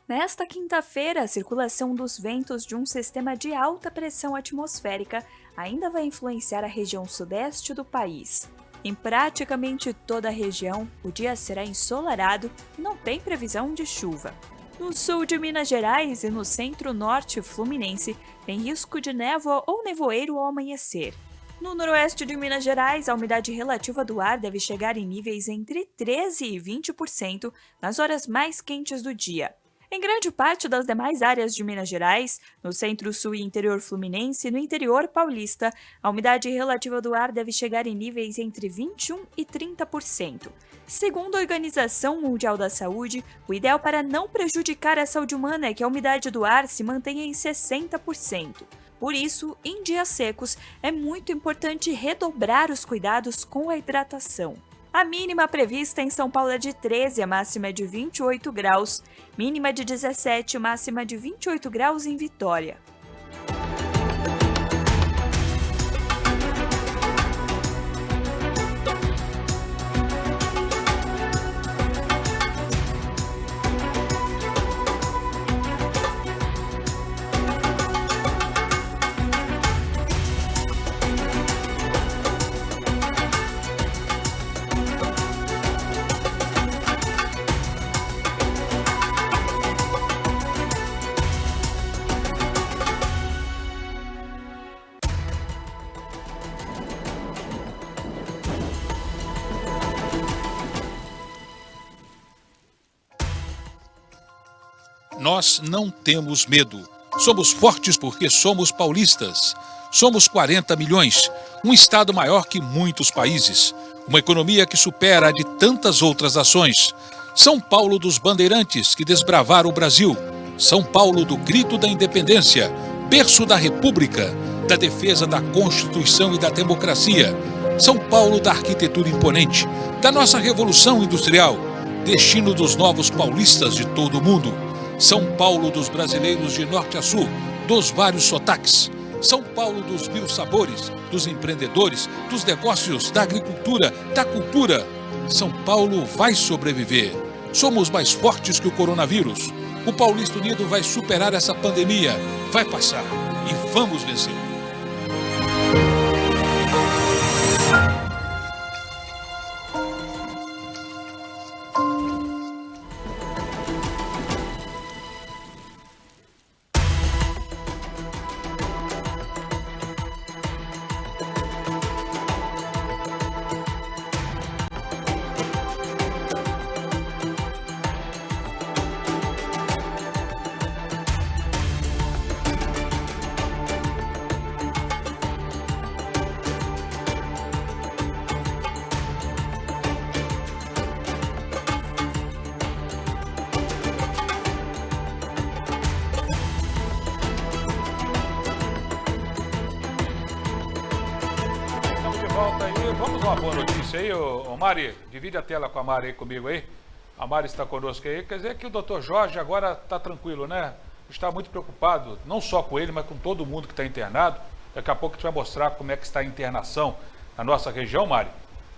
Nesta quinta-feira, a circulação dos ventos de um sistema de alta pressão atmosférica ainda vai influenciar a região sudeste do país. Em praticamente toda a região, o dia será ensolarado e não tem previsão de chuva. No sul de Minas Gerais e no centro-norte fluminense, tem risco de névoa ou nevoeiro ao amanhecer. No noroeste de Minas Gerais, a umidade relativa do ar deve chegar em níveis entre 13% e 20% nas horas mais quentes do dia. Em grande parte das demais áreas de Minas Gerais, no centro-sul e interior fluminense e no interior paulista, a umidade relativa do ar deve chegar em níveis entre 21% e 30%. Segundo a Organização Mundial da Saúde, o ideal para não prejudicar a saúde humana é que a umidade do ar se mantenha em 60%. Por isso, em dias secos, é muito importante redobrar os cuidados com a hidratação. A mínima prevista em São Paulo é de 13, a máxima é de 28 graus, mínima de 17, máxima de 28 graus em Vitória. Nós não temos medo. Somos fortes porque somos paulistas. Somos 40 milhões, um estado maior que muitos países, uma economia que supera a de tantas outras nações. São Paulo dos bandeirantes que desbravaram o Brasil. São Paulo do grito da independência, berço da República, da defesa da Constituição e da democracia. São Paulo da arquitetura imponente, da nossa revolução industrial, destino dos novos paulistas de todo o mundo. São Paulo dos brasileiros de norte a sul, dos vários sotaques. São Paulo dos mil sabores, dos empreendedores, dos negócios, da agricultura, da cultura. São Paulo vai sobreviver. Somos mais fortes que o coronavírus. O Paulista Unido vai superar essa pandemia, vai passar e vamos vencer. Volta aí, vamos a uma boa notícia aí, ô Mari, divide a tela com a Mari aí comigo aí. A Mari está conosco aí, quer dizer que o Dr. Jorge agora está tranquilo, né? Está muito preocupado, não só com ele, mas com todo mundo que está internado. Daqui a pouco a gente vai mostrar como é que está a internação na nossa região, Mari.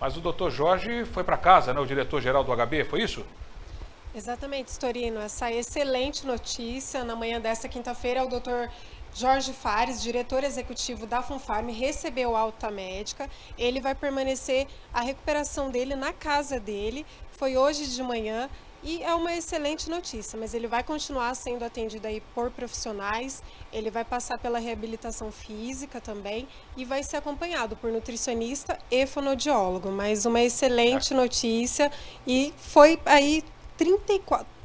Mas o Dr. Jorge foi para casa, né? O diretor-geral do HB, foi isso? Exatamente, Storino. Essa excelente notícia na manhã desta quinta-feira, o Dr. Jorge Fares, diretor executivo da Funfarm, recebeu alta médica. Ele vai permanecer a recuperação dele na casa dele. Foi hoje de manhã e é uma excelente notícia, mas ele vai continuar sendo atendido aí por profissionais. Ele vai passar pela reabilitação física também e vai ser acompanhado por nutricionista e fonoaudiólogo. Mas uma excelente notícia e foi aí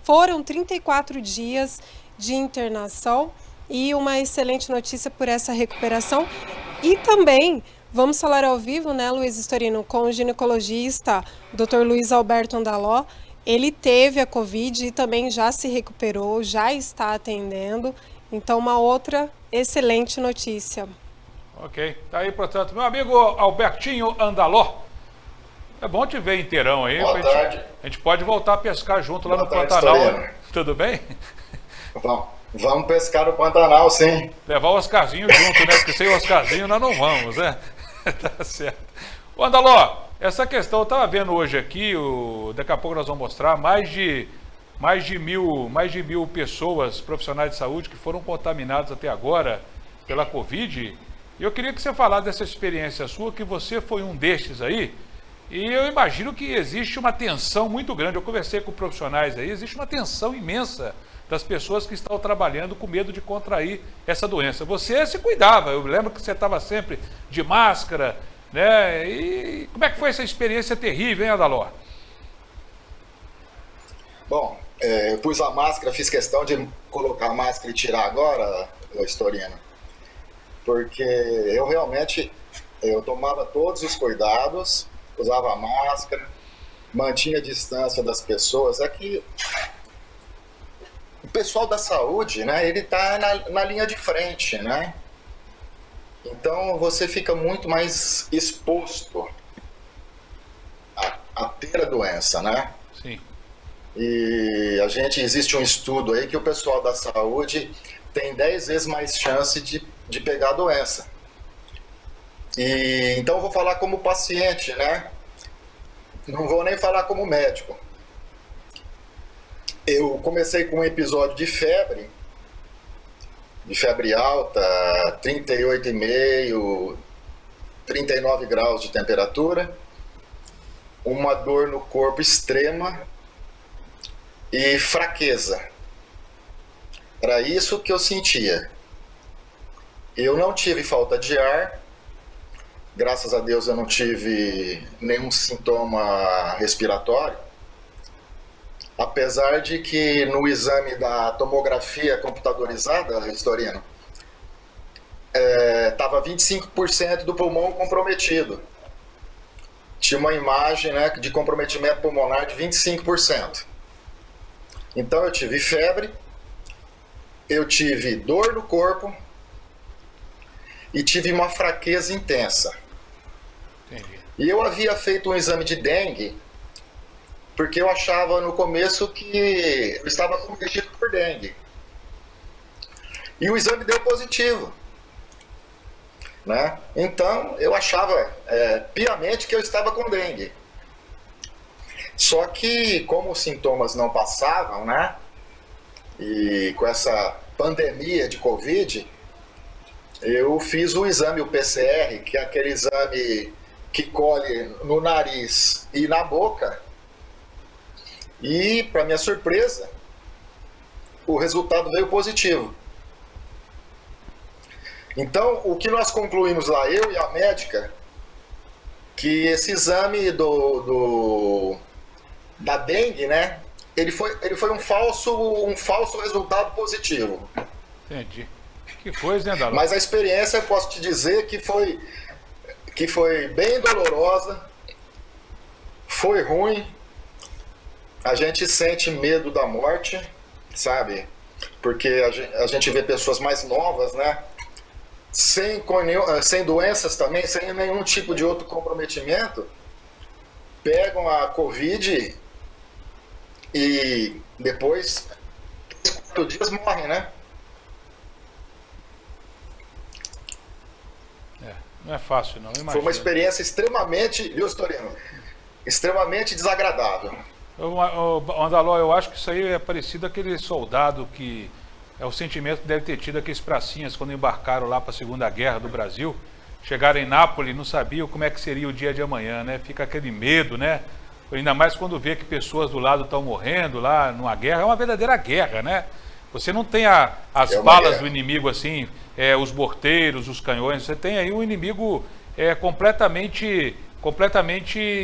foram 34 dias de internação. E uma excelente notícia por essa recuperação. E também, vamos falar ao vivo, né, Luiz Storino, com o ginecologista Dr. Luiz Alberto Andaló. Ele teve a Covid e também já se recuperou, já está atendendo. Então, uma outra excelente notícia. Ok, tá aí, portanto, meu amigo Albertinho Andaló. É bom te ver inteirão aí. Boa tarde. A gente pode voltar a pescar junto lá no Boa tarde, Pantanal. Storino. Tudo bem? Vamos pescar no Pantanal, sim. Levar o Oscarzinho junto, né? Porque sem o Oscarzinho nós não vamos, né? Tá certo. Ô Andaló, essa questão eu estava vendo hoje aqui, daqui a pouco nós vamos mostrar, mais de mil pessoas, profissionais de saúde, que foram contaminadas até agora pela Covid. E eu queria que você falasse dessa experiência sua, que você foi um destes aí. E eu imagino que existe uma tensão muito grande. Eu conversei com profissionais aí, existe uma tensão imensa das pessoas que estão trabalhando com medo de contrair essa doença. Você se cuidava, eu lembro que você estava sempre de máscara, né? E como é que foi essa experiência terrível, hein, Andaló? Bom, eu pus a máscara, fiz questão de colocar a máscara e tirar agora, Storino, porque eu realmente tomava todos os cuidados, usava a máscara, mantinha a distância das pessoas. É que o pessoal da saúde, né, ele está na linha de frente, né? Então você fica muito mais exposto a primeira doença, né? Sim. E existe um estudo aí que o pessoal da saúde tem 10 vezes mais chance de pegar a doença. E então eu vou falar como paciente, né? Não vou nem falar como médico. Eu comecei com um episódio de febre alta, 38,5, 39 graus de temperatura, uma dor no corpo extrema e fraqueza. Era isso que eu sentia. Eu não tive falta de ar, graças a Deus eu não tive nenhum sintoma respiratório, apesar de que no exame da tomografia computadorizada, Storino, estava 25% do pulmão comprometido. Tinha uma imagem, né, de comprometimento pulmonar de 25%. Então eu tive febre, eu tive dor no corpo e tive uma fraqueza intensa. Entendi. E eu havia feito um exame de dengue, porque eu achava no começo que eu estava cometido por dengue. E o exame deu positivo, né? Então eu achava piamente que eu estava com dengue. Só que como os sintomas não passavam, né? E com essa pandemia de Covid, eu fiz o exame, o PCR, que é aquele exame que colhe no nariz e na boca. E, para minha surpresa, o resultado veio positivo. Então, o que nós concluímos lá, eu e a médica, que esse exame da dengue, né, ele foi um falso resultado positivo. Entendi. Que coisa, né, Andaló? Mas a experiência, eu posso te dizer que foi bem dolorosa, foi ruim. A gente sente medo da morte, sabe? Porque a gente vê pessoas mais novas, né? Sem doenças também, sem nenhum tipo de outro comprometimento, pegam a Covid e depois, 4 dias, morrem, né? Não é fácil, não. Imagina. Foi uma experiência extremamente, viu, Storino? Extremamente desagradável. Andaló, eu acho que isso aí é parecido àquele soldado que é o sentimento que deve ter tido aqueles pracinhas quando embarcaram lá para a Segunda Guerra do Brasil, chegaram em Nápoles, não sabiam como é que seria o dia de amanhã, né? Fica aquele medo, né? Ainda mais quando vê que pessoas do lado estão morrendo lá numa guerra, é uma verdadeira guerra, né? Você não tem as balas do inimigo assim, os morteiros, os canhões, você tem aí um inimigo completamente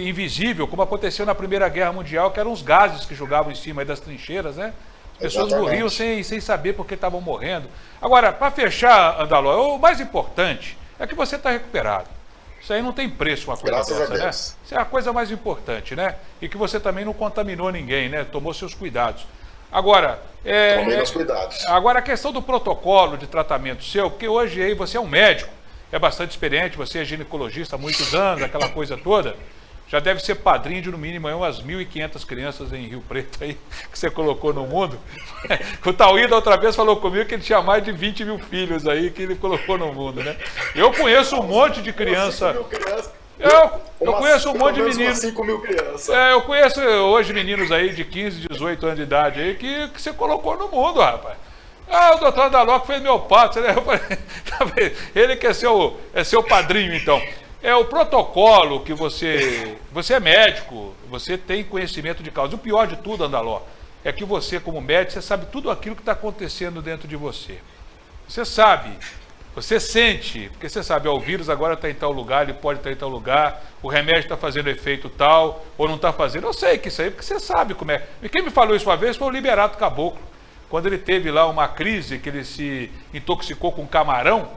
invisível, como aconteceu na Primeira Guerra Mundial, que eram os gases que jogavam em cima aí das trincheiras, né? Pessoas morriam sem saber por que estavam morrendo. Agora, para fechar, Andaló, o mais importante é que você está recuperado. Isso aí não tem preço, uma coisa dessa, né? Isso é a coisa mais importante, né? E que você também não contaminou ninguém, né? Tomou seus cuidados. Agora, tomei meus cuidados. Agora, a questão do protocolo de tratamento seu, porque hoje aí você é um médico, é bastante experiente, você é ginecologista há muitos anos, aquela coisa toda, já deve ser padrinho de no mínimo aí umas 1.500 crianças em Rio Preto aí, que você colocou no mundo. O Tauí da outra vez falou comigo que ele tinha mais de 20 mil filhos aí que ele colocou no mundo, né? Eu conheço um monte de criança. Eu conheço um monte de meninos. 5 mil crianças. Eu conheço hoje meninos aí de 15, 18 anos de idade aí que você colocou no mundo, rapaz. O doutor Andaló que fez meu parto, né? Ele que é seu padrinho, então. O protocolo que você é médico, você tem conhecimento de causa. O pior de tudo, Andaló, é que você, como médico, você sabe tudo aquilo que está acontecendo dentro de você. Você sabe, você sente, porque você sabe, o vírus agora está em tal lugar, ele pode estar em tal lugar, o remédio está fazendo efeito tal, ou não está fazendo. Eu sei que isso aí, porque você sabe como é. E quem me falou isso uma vez foi o Liberato Caboclo. Quando ele teve lá uma crise, que ele se intoxicou com camarão,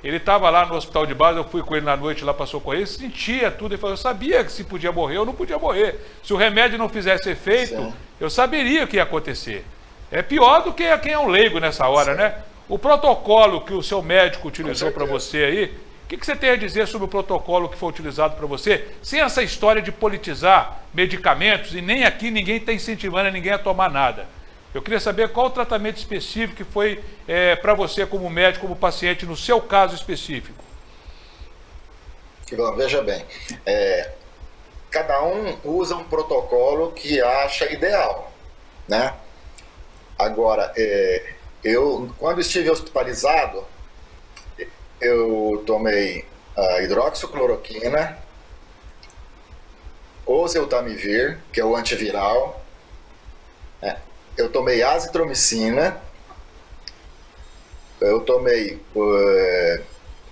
ele estava lá no hospital de base, eu fui com ele na noite lá para socorrer, ele sentia tudo, ele falou, eu sabia que se podia morrer ou não podia morrer. Se o remédio não fizesse efeito, eu saberia o que ia acontecer. É pior do que quem é um leigo nessa hora, né? O protocolo que o seu médico utilizou para você aí, O que você tem a dizer sobre o protocolo que foi utilizado para você, sem essa história de politizar medicamentos, e nem aqui ninguém está incentivando ninguém a tomar nada. Eu queria saber qual o tratamento específico que foi para você como médico, como paciente, no seu caso específico. Bom, veja bem, cada um usa um protocolo que acha ideal, né? Agora, eu, quando estive hospitalizado, eu tomei a hidroxicloroquina, oseltamivir, que é o antiviral, eu tomei azitromicina, eu tomei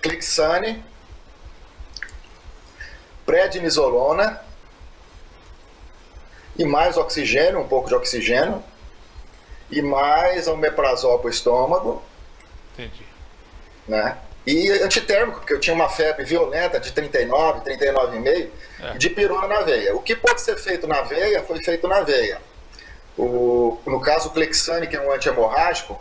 Clexane, prednisolona e mais oxigênio, um pouco de oxigênio, e mais omeprazol para o estômago. Entendi. Né? E antitérmico, porque eu tinha uma febre violenta de 39, 39,5 e dipirona na veia. O que pode ser feito na veia, foi feito na veia. No caso, o Clexane, que é um antihemorrágico,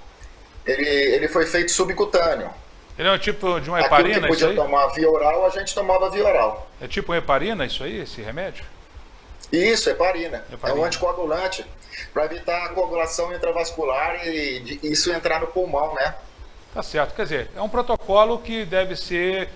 ele foi feito subcutâneo. Ele é um tipo de uma heparina, aquilo que podia tomar via oral, a gente tomava via oral. É tipo uma heparina isso aí, esse remédio? Isso, heparina. É um anticoagulante para evitar a coagulação intravascular e isso entrar no pulmão, né? Tá certo. Quer dizer, é um protocolo que deve ser,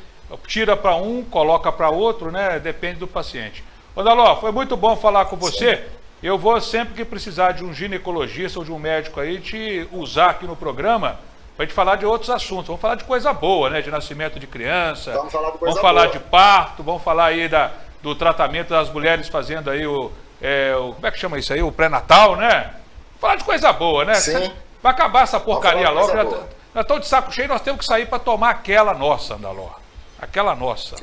tira para um, coloca para outro, né? Depende do paciente. Ô Daló, foi muito bom falar com você. Sim. Eu vou sempre que precisar de um ginecologista ou de um médico aí te usar aqui no programa para a gente falar de outros assuntos. Vamos falar de coisa boa, né? De nascimento de criança. Vamos falar de coisa Vamos falar boa. de parto, vamos falar aí do tratamento das mulheres fazendo aí como é que chama isso aí? O pré-natal, né? Vamos falar de coisa boa, né? Sim. Vai acabar essa porcaria logo. Já estamos de saco cheio, nós temos que sair para tomar aquela nossa, Andaló. Aquela nossa.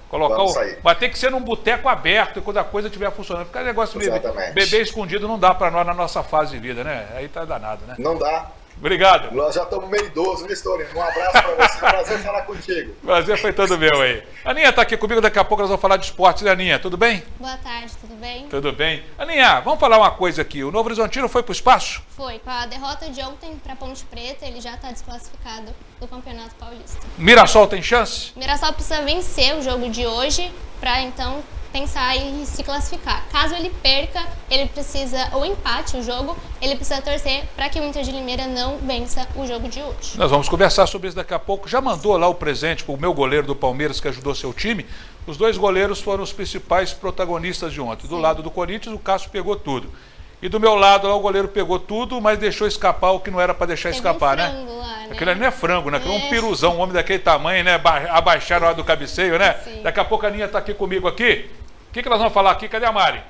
Vamos sair. Vai ter que ser num boteco aberto, e quando a coisa estiver funcionando. Ficar negócio de beber escondido não dá para nós na nossa fase de vida, né? Aí tá danado, né? Não dá. Obrigado. Nós já estamos meio idosos, né, Storino? Um abraço para você, prazer falar contigo. Prazer foi todo meu aí. Aninha está aqui comigo, daqui a pouco nós vamos falar de esportes, né, Aninha? Tudo bem? Boa tarde, tudo bem? Tudo bem. Aninha, vamos falar uma coisa aqui. O Novo Horizontino foi para o espaço? Foi. Com a derrota de ontem para Ponte Preta, ele já está desclassificado do Campeonato Paulista. Mirassol tem chance? Mirassol precisa vencer o jogo de hoje para, então, pensar em se classificar. Caso ele perca, ele precisa, ou empate o jogo, ele precisa torcer para que o Inter de Limeira não vença o jogo de hoje. Nós vamos conversar sobre isso daqui a pouco. Já mandou lá o presente para o meu goleiro do Palmeiras, que ajudou seu time. Os dois goleiros foram os principais protagonistas de ontem. Do lado do Corinthians, o Cássio pegou tudo. E do meu lado lá, o goleiro pegou tudo, mas deixou escapar o que não era para deixar escapar, né? Lá, né? Aquilo ali não é frango, né? Aquilo é um piruzão, um homem daquele tamanho, né? Abaixaram a hora do cabeceio, né? Sim. Daqui a pouco a Aninha está aqui comigo aqui. O que nós vamos falar aqui? Cadê a Mari?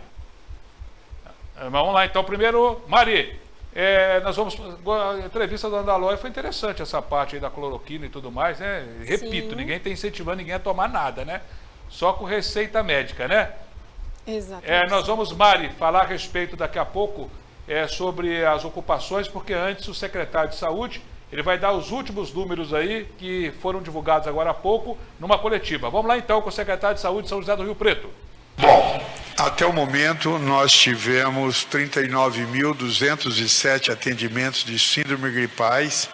Vamos lá, então. Primeiro, Mari, nós vamos... A entrevista do Andaló foi interessante, essa parte aí da cloroquina e tudo mais, né? Repito, ninguém está incentivando ninguém a tomar nada, né? Só com receita médica, né? Exatamente. Nós vamos, Mari, falar a respeito daqui a pouco sobre as ocupações, porque antes o secretário de Saúde, ele vai dar os últimos números aí que foram divulgados agora há pouco numa coletiva. Vamos lá então com o secretário de Saúde de São José do Rio Preto. Bom, até o momento nós tivemos 39.207 atendimentos de síndrome gripais,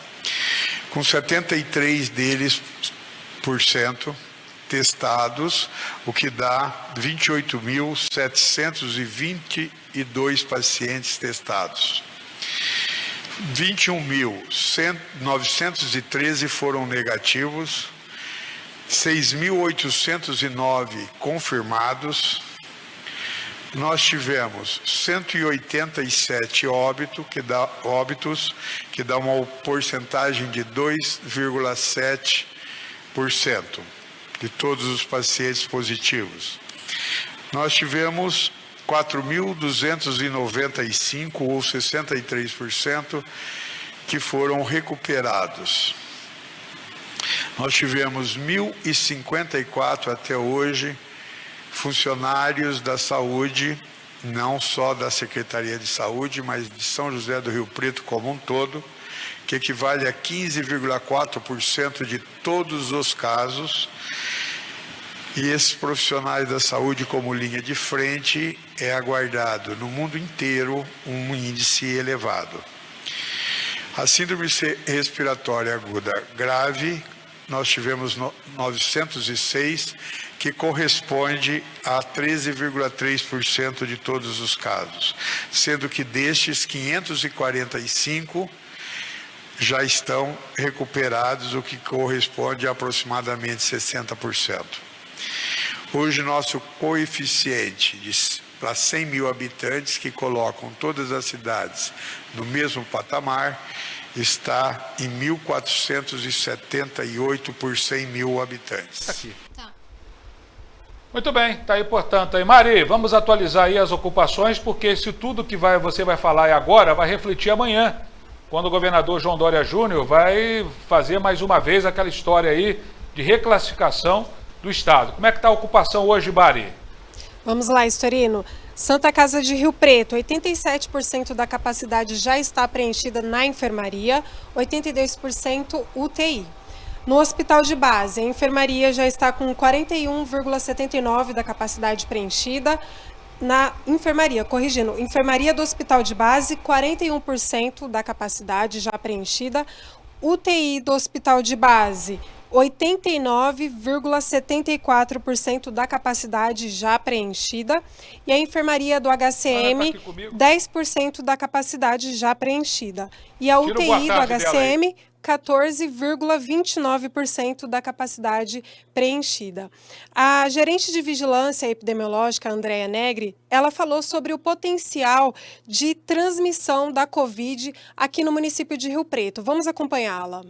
com 73 deles testados, o que dá 28.722 pacientes testados. 21.913 foram negativos, 6.809 confirmados. Nós tivemos 187 óbitos, que dá uma porcentagem de 2,7% de todos os pacientes positivos. Nós tivemos 4.295, ou 63%, que foram recuperados. Nós tivemos 1.054 até hoje funcionários da saúde, não só da Secretaria de Saúde, mas de São José do Rio Preto como um todo, que equivale a 15,4% de todos os casos. E esses profissionais da saúde como linha de frente é aguardado no mundo inteiro um índice elevado. A síndrome respiratória aguda grave nós tivemos 906, que corresponde a 13,3% de todos os casos, sendo que destes 545 já estão recuperados, o que corresponde a aproximadamente 60%. Hoje, nosso coeficiente para 100 mil habitantes, que colocam todas as cidades no mesmo patamar, está em 1.478 por 100 mil habitantes. Aqui. Muito bem, tá aí, portanto, aí. Mari, vamos atualizar aí as ocupações, porque se tudo que você vai falar agora vai refletir amanhã, quando o governador João Dória Júnior vai fazer mais uma vez aquela história aí de reclassificação do Estado. Como é que está a ocupação hoje, Mari? Vamos lá, Storino. Santa Casa de Rio Preto, 87% da capacidade já está preenchida na enfermaria, 82% UTI. No hospital de base, a enfermaria já está com 41,79% da capacidade preenchida. Na enfermaria, corrigindo, enfermaria do hospital de base, 41% da capacidade já preenchida. UTI do hospital de base, 89,74% da capacidade já preenchida. E a enfermaria do HCM, 10% da capacidade já preenchida. E a UTI do HCM, 14,29% da capacidade preenchida. A gerente de vigilância epidemiológica, Andréa Negri, ela falou sobre o potencial de transmissão da Covid aqui no município de Rio Preto. Vamos acompanhá-la.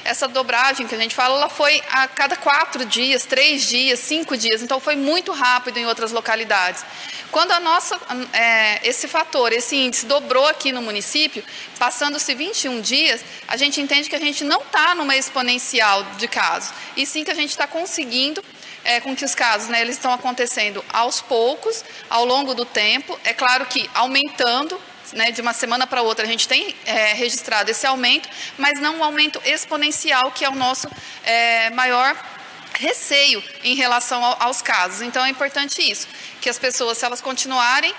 Essa dobragem que a gente fala, ela foi a cada 4 dias, 3 dias, 5 dias, então foi muito rápido em outras localidades. Quando esse fator, esse índice dobrou aqui no município, passando-se 21 dias, a gente entende que a gente não está numa exponencial de casos, e sim que a gente está conseguindo com que os casos, eles estão acontecendo aos poucos, ao longo do tempo, é claro que aumentando, de uma semana para outra a gente tem registrado esse aumento, mas não um aumento exponencial, que é o nosso maior receio em relação aos casos. Então é importante isso, que as pessoas, se elas continuarem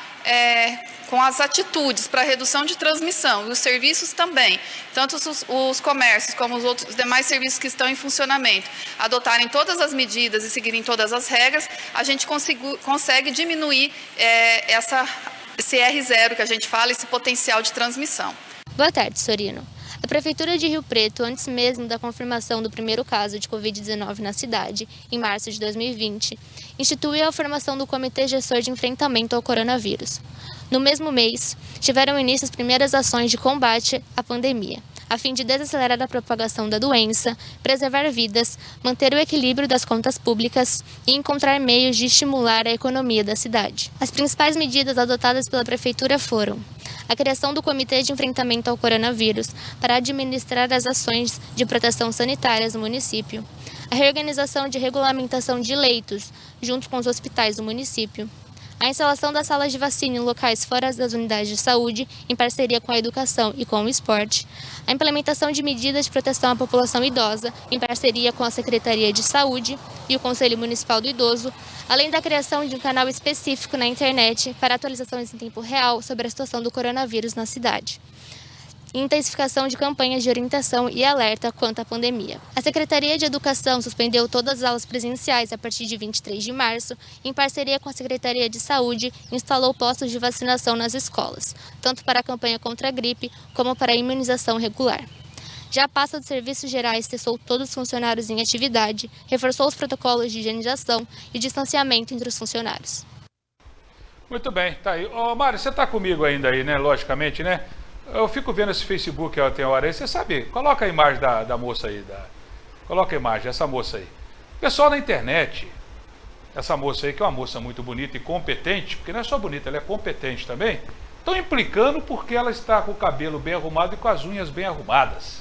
com as atitudes para redução de transmissão, e os serviços também, tanto os comércios como os demais serviços que estão em funcionamento, adotarem todas as medidas e seguirem todas as regras, a gente consegue diminuir esse R0 que a gente fala, esse potencial de transmissão. Boa tarde, Storino. A Prefeitura de Rio Preto, antes mesmo da confirmação do primeiro caso de Covid-19 na cidade, em março de 2020, instituiu a formação do Comitê Gestor de Enfrentamento ao Coronavírus. No mesmo mês, tiveram início as primeiras ações de combate à pandemia, a fim de desacelerar a propagação da doença, preservar vidas, manter o equilíbrio das contas públicas e encontrar meios de estimular a economia da cidade. As principais medidas adotadas pela Prefeitura foram a criação do Comitê de Enfrentamento ao Coronavírus para administrar as ações de proteção sanitárias no município, a reorganização de regulamentação de leitos junto com os hospitais do município, a instalação das salas de vacina em locais fora das unidades de saúde, em parceria com a educação e com o esporte, a implementação de medidas de proteção à população idosa, em parceria com a Secretaria de Saúde e o Conselho Municipal do Idoso, além da criação de um canal específico na internet para atualizações em tempo real sobre a situação do coronavírus na cidade. E intensificação de campanhas de orientação e alerta quanto à pandemia. A Secretaria de Educação suspendeu todas as aulas presenciais a partir de 23 de março, em parceria com a Secretaria de Saúde, instalou postos de vacinação nas escolas, tanto para a campanha contra a gripe como para a imunização regular. Já a pasta dos serviços gerais testou todos os funcionários em atividade, reforçou os protocolos de higienização e distanciamento entre os funcionários. Muito bem, tá aí. Ô, Mário, você tá comigo ainda aí, né? Logicamente, né? Eu fico vendo esse Facebook tem hora aí, você sabe, coloca a imagem da moça aí, coloca a imagem, essa moça aí. Pessoal na internet, essa moça aí, que é uma moça muito bonita e competente, porque não é só bonita, ela é competente também, estão implicando porque ela está com o cabelo bem arrumado e com as unhas bem arrumadas.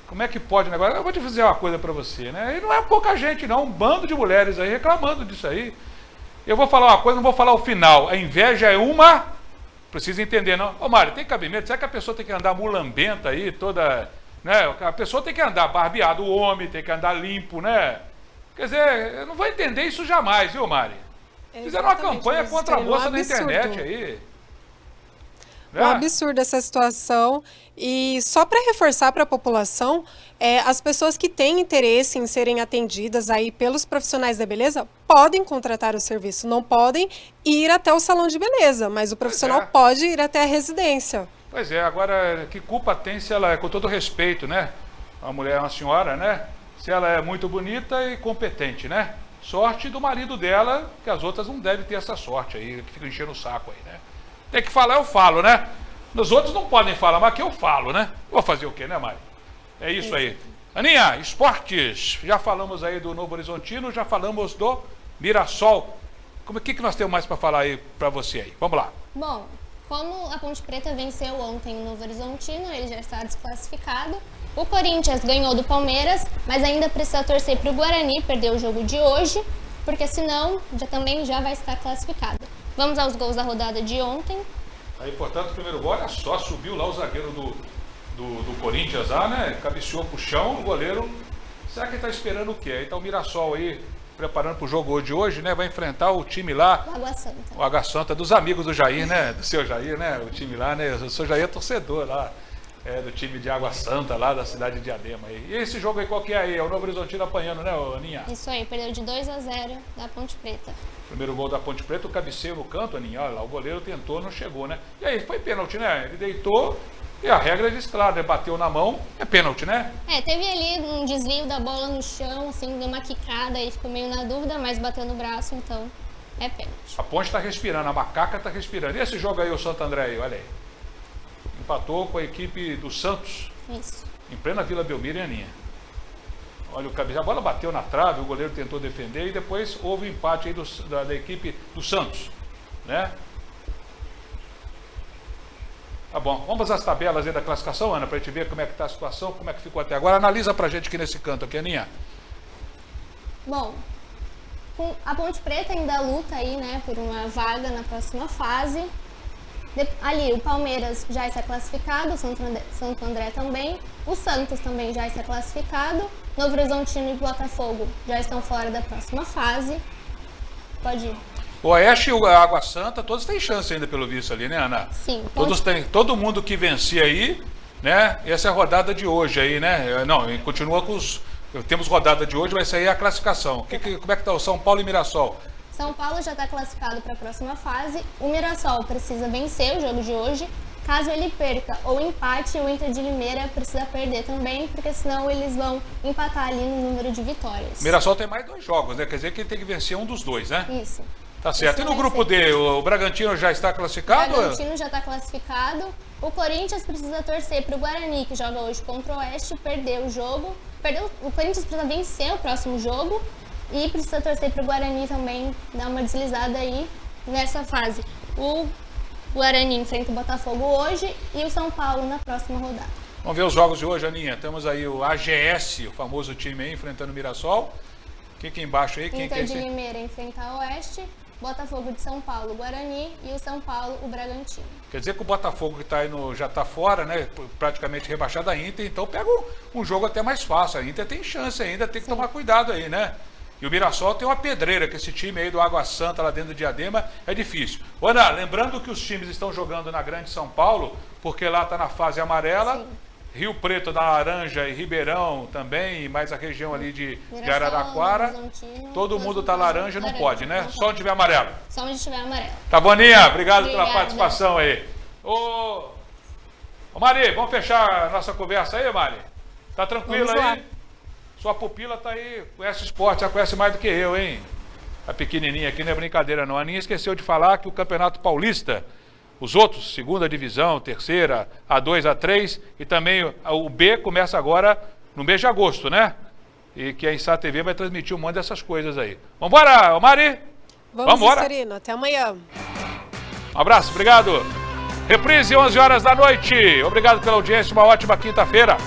Como é que pode o negócio? Eu vou te dizer uma coisa para você, né? E não é pouca gente não, um bando de mulheres aí reclamando disso aí. Eu vou falar uma coisa, não vou falar o final, a inveja é uma... Precisa entender, não? Ô, Mário, tem cabimento? Será que a pessoa tem que andar mulambenta aí, toda... né? A pessoa tem que andar barbeado, o homem tem que andar limpo, né? Quer dizer, eu não vou entender isso jamais, viu, Mário? Fizeram uma campanha contra a moça na internet aí. Um absurdo essa situação. E só para reforçar para a população, as pessoas que têm interesse em serem atendidas aí pelos profissionais da beleza podem contratar o serviço, não podem ir até o salão de beleza, mas o profissional pode ir até a residência. Pois é, agora que culpa tem se ela é, com todo respeito, né? A mulher é uma senhora, né? Se ela é muito bonita e competente, né? Sorte do marido dela, que as outras não devem ter essa sorte aí, que fica enchendo o saco aí, né? Tem que falar, eu falo, né? Os outros não podem falar, mas aqui eu falo, né? Vou fazer o quê, né, Mari? É isso aí. Aninha, esportes. Já falamos aí do Novo Horizontino, já falamos do Mirassol. O que nós temos mais para falar aí para você aí? Vamos lá. Bom, como a Ponte Preta venceu ontem o Novo Horizontino, ele já está desclassificado. O Corinthians ganhou do Palmeiras, mas ainda precisa torcer para o Guarani perder o jogo de hoje, porque senão também já vai estar classificado. Vamos aos gols da rodada de ontem. Aí, portanto, o primeiro gol, olha só, subiu lá o zagueiro do Corinthians lá, né? Cabeceou pro chão, o goleiro. Será que ele tá esperando o quê? Aí tá o Mirassol aí, preparando pro jogo de hoje, né? Vai enfrentar o time lá. O Água Santa. O Água Santa, dos amigos do Jair, né? Do seu Jair, né? O time lá, né? O seu Jair é torcedor lá, do time de Água Santa, lá da cidade de Diadema. Aí. E esse jogo aí, qual que é aí? É o Novo Horizontino apanhando, né, Aninha? Isso aí, perdeu de 2-0 da Ponte Preta. Primeiro gol da Ponte Preta, o cabeceio no canto, Aninha, olha lá, o goleiro tentou, não chegou, né? E aí, foi pênalti, né? Ele deitou e a regra diz, claro, né? Bateu na mão, é pênalti, né? Teve ali um desvio da bola no chão, assim, deu uma quicada e ficou meio na dúvida, mas bateu no braço, então é pênalti. A Ponte tá respirando, a Macaca tá respirando. E esse jogo aí, o Santo André aí, olha aí. Empatou com a equipe do Santos. Isso. Em plena Vila Belmiro, hein, Aninha? Olha o cabeceio, a bola bateu na trave, o goleiro tentou defender e depois houve um empate aí da equipe do Santos, né? Tá bom, vamos às tabelas aí da classificação, Ana, pra gente ver como é que tá a situação, como é que ficou até agora. Analisa pra gente aqui nesse canto aqui, Aninha. Bom, a Ponte Preta ainda luta aí, né, por uma vaga na próxima fase. Ali o Palmeiras já está classificado, o Santo André também, o Santos também já está classificado, Novo Horizontino e Botafogo já estão fora da próxima fase. Pode ir. O Oeste e a Água Santa, todos têm chance ainda pelo visto ali, né, Ana? Sim. Todo mundo que vencer aí, né? Essa é a rodada de hoje aí, né? Não, continua com os... Temos rodada de hoje, vai sair a classificação. Como é que tá o São Paulo e Mirassol? São Paulo já está classificado para a próxima fase. O Mirassol precisa vencer o jogo de hoje. Caso ele perca ou empate, o Inter de Limeira precisa perder também, porque senão eles vão empatar ali no número de vitórias. O Mirassol tem mais 2 jogos, né? Quer dizer que ele tem que vencer um dos 2, né? Isso. Tá certo. E no grupo D, o Bragantino já está classificado? O Bragantino já está classificado. O Corinthians precisa torcer para o Guarani, que joga hoje contra o Oeste, perder o jogo. O Corinthians precisa vencer o próximo jogo. E precisa torcer para o Guarani também dar uma deslizada aí nessa fase. O Guarani enfrenta o Botafogo hoje e o São Paulo na próxima rodada. Vamos ver os jogos de hoje, Aninha. Temos aí o AGS, o famoso time aí, enfrentando o Mirassol. Quem que é embaixo aí? Inter de Limeira enfrenta o Oeste, Botafogo de São Paulo, o Guarani e o São Paulo, o Bragantino. Quer dizer que o Botafogo que está aí já está fora, né? Praticamente rebaixado da Inter, então pega um jogo até mais fácil. A Inter tem chance ainda, tem que tomar cuidado aí, né? E o Mirassol tem uma pedreira, que esse time aí do Água Santa lá dentro do Diadema é difícil. Ana, lembrando que os times estão jogando na Grande São Paulo, porque lá está na fase amarela. Sim. Rio Preto da Laranja e Ribeirão também, e mais a região ali de Araraquara. Todo mundo está laranja, não pode, né? Não só onde tiver amarelo. Só onde tiver amarelo. Tá bom, Aninha? Obrigado pela participação aí. Ô Mari, vamos fechar a nossa conversa aí, Mari? Tá tranquila aí? Sua pupila tá aí, conhece esporte, já conhece mais do que eu, hein? A pequenininha aqui não é brincadeira não. A Aninha esqueceu de falar que o Campeonato Paulista, os outros, segunda divisão, terceira, A2, A3 e também o B começa agora no mês de agosto, né? E que a Insá TV vai transmitir um monte dessas coisas aí. Vambora, Mari? Vamos, Serino. Até amanhã. Um abraço, obrigado. Reprise 11 horas da noite. Obrigado pela audiência, uma ótima quinta-feira.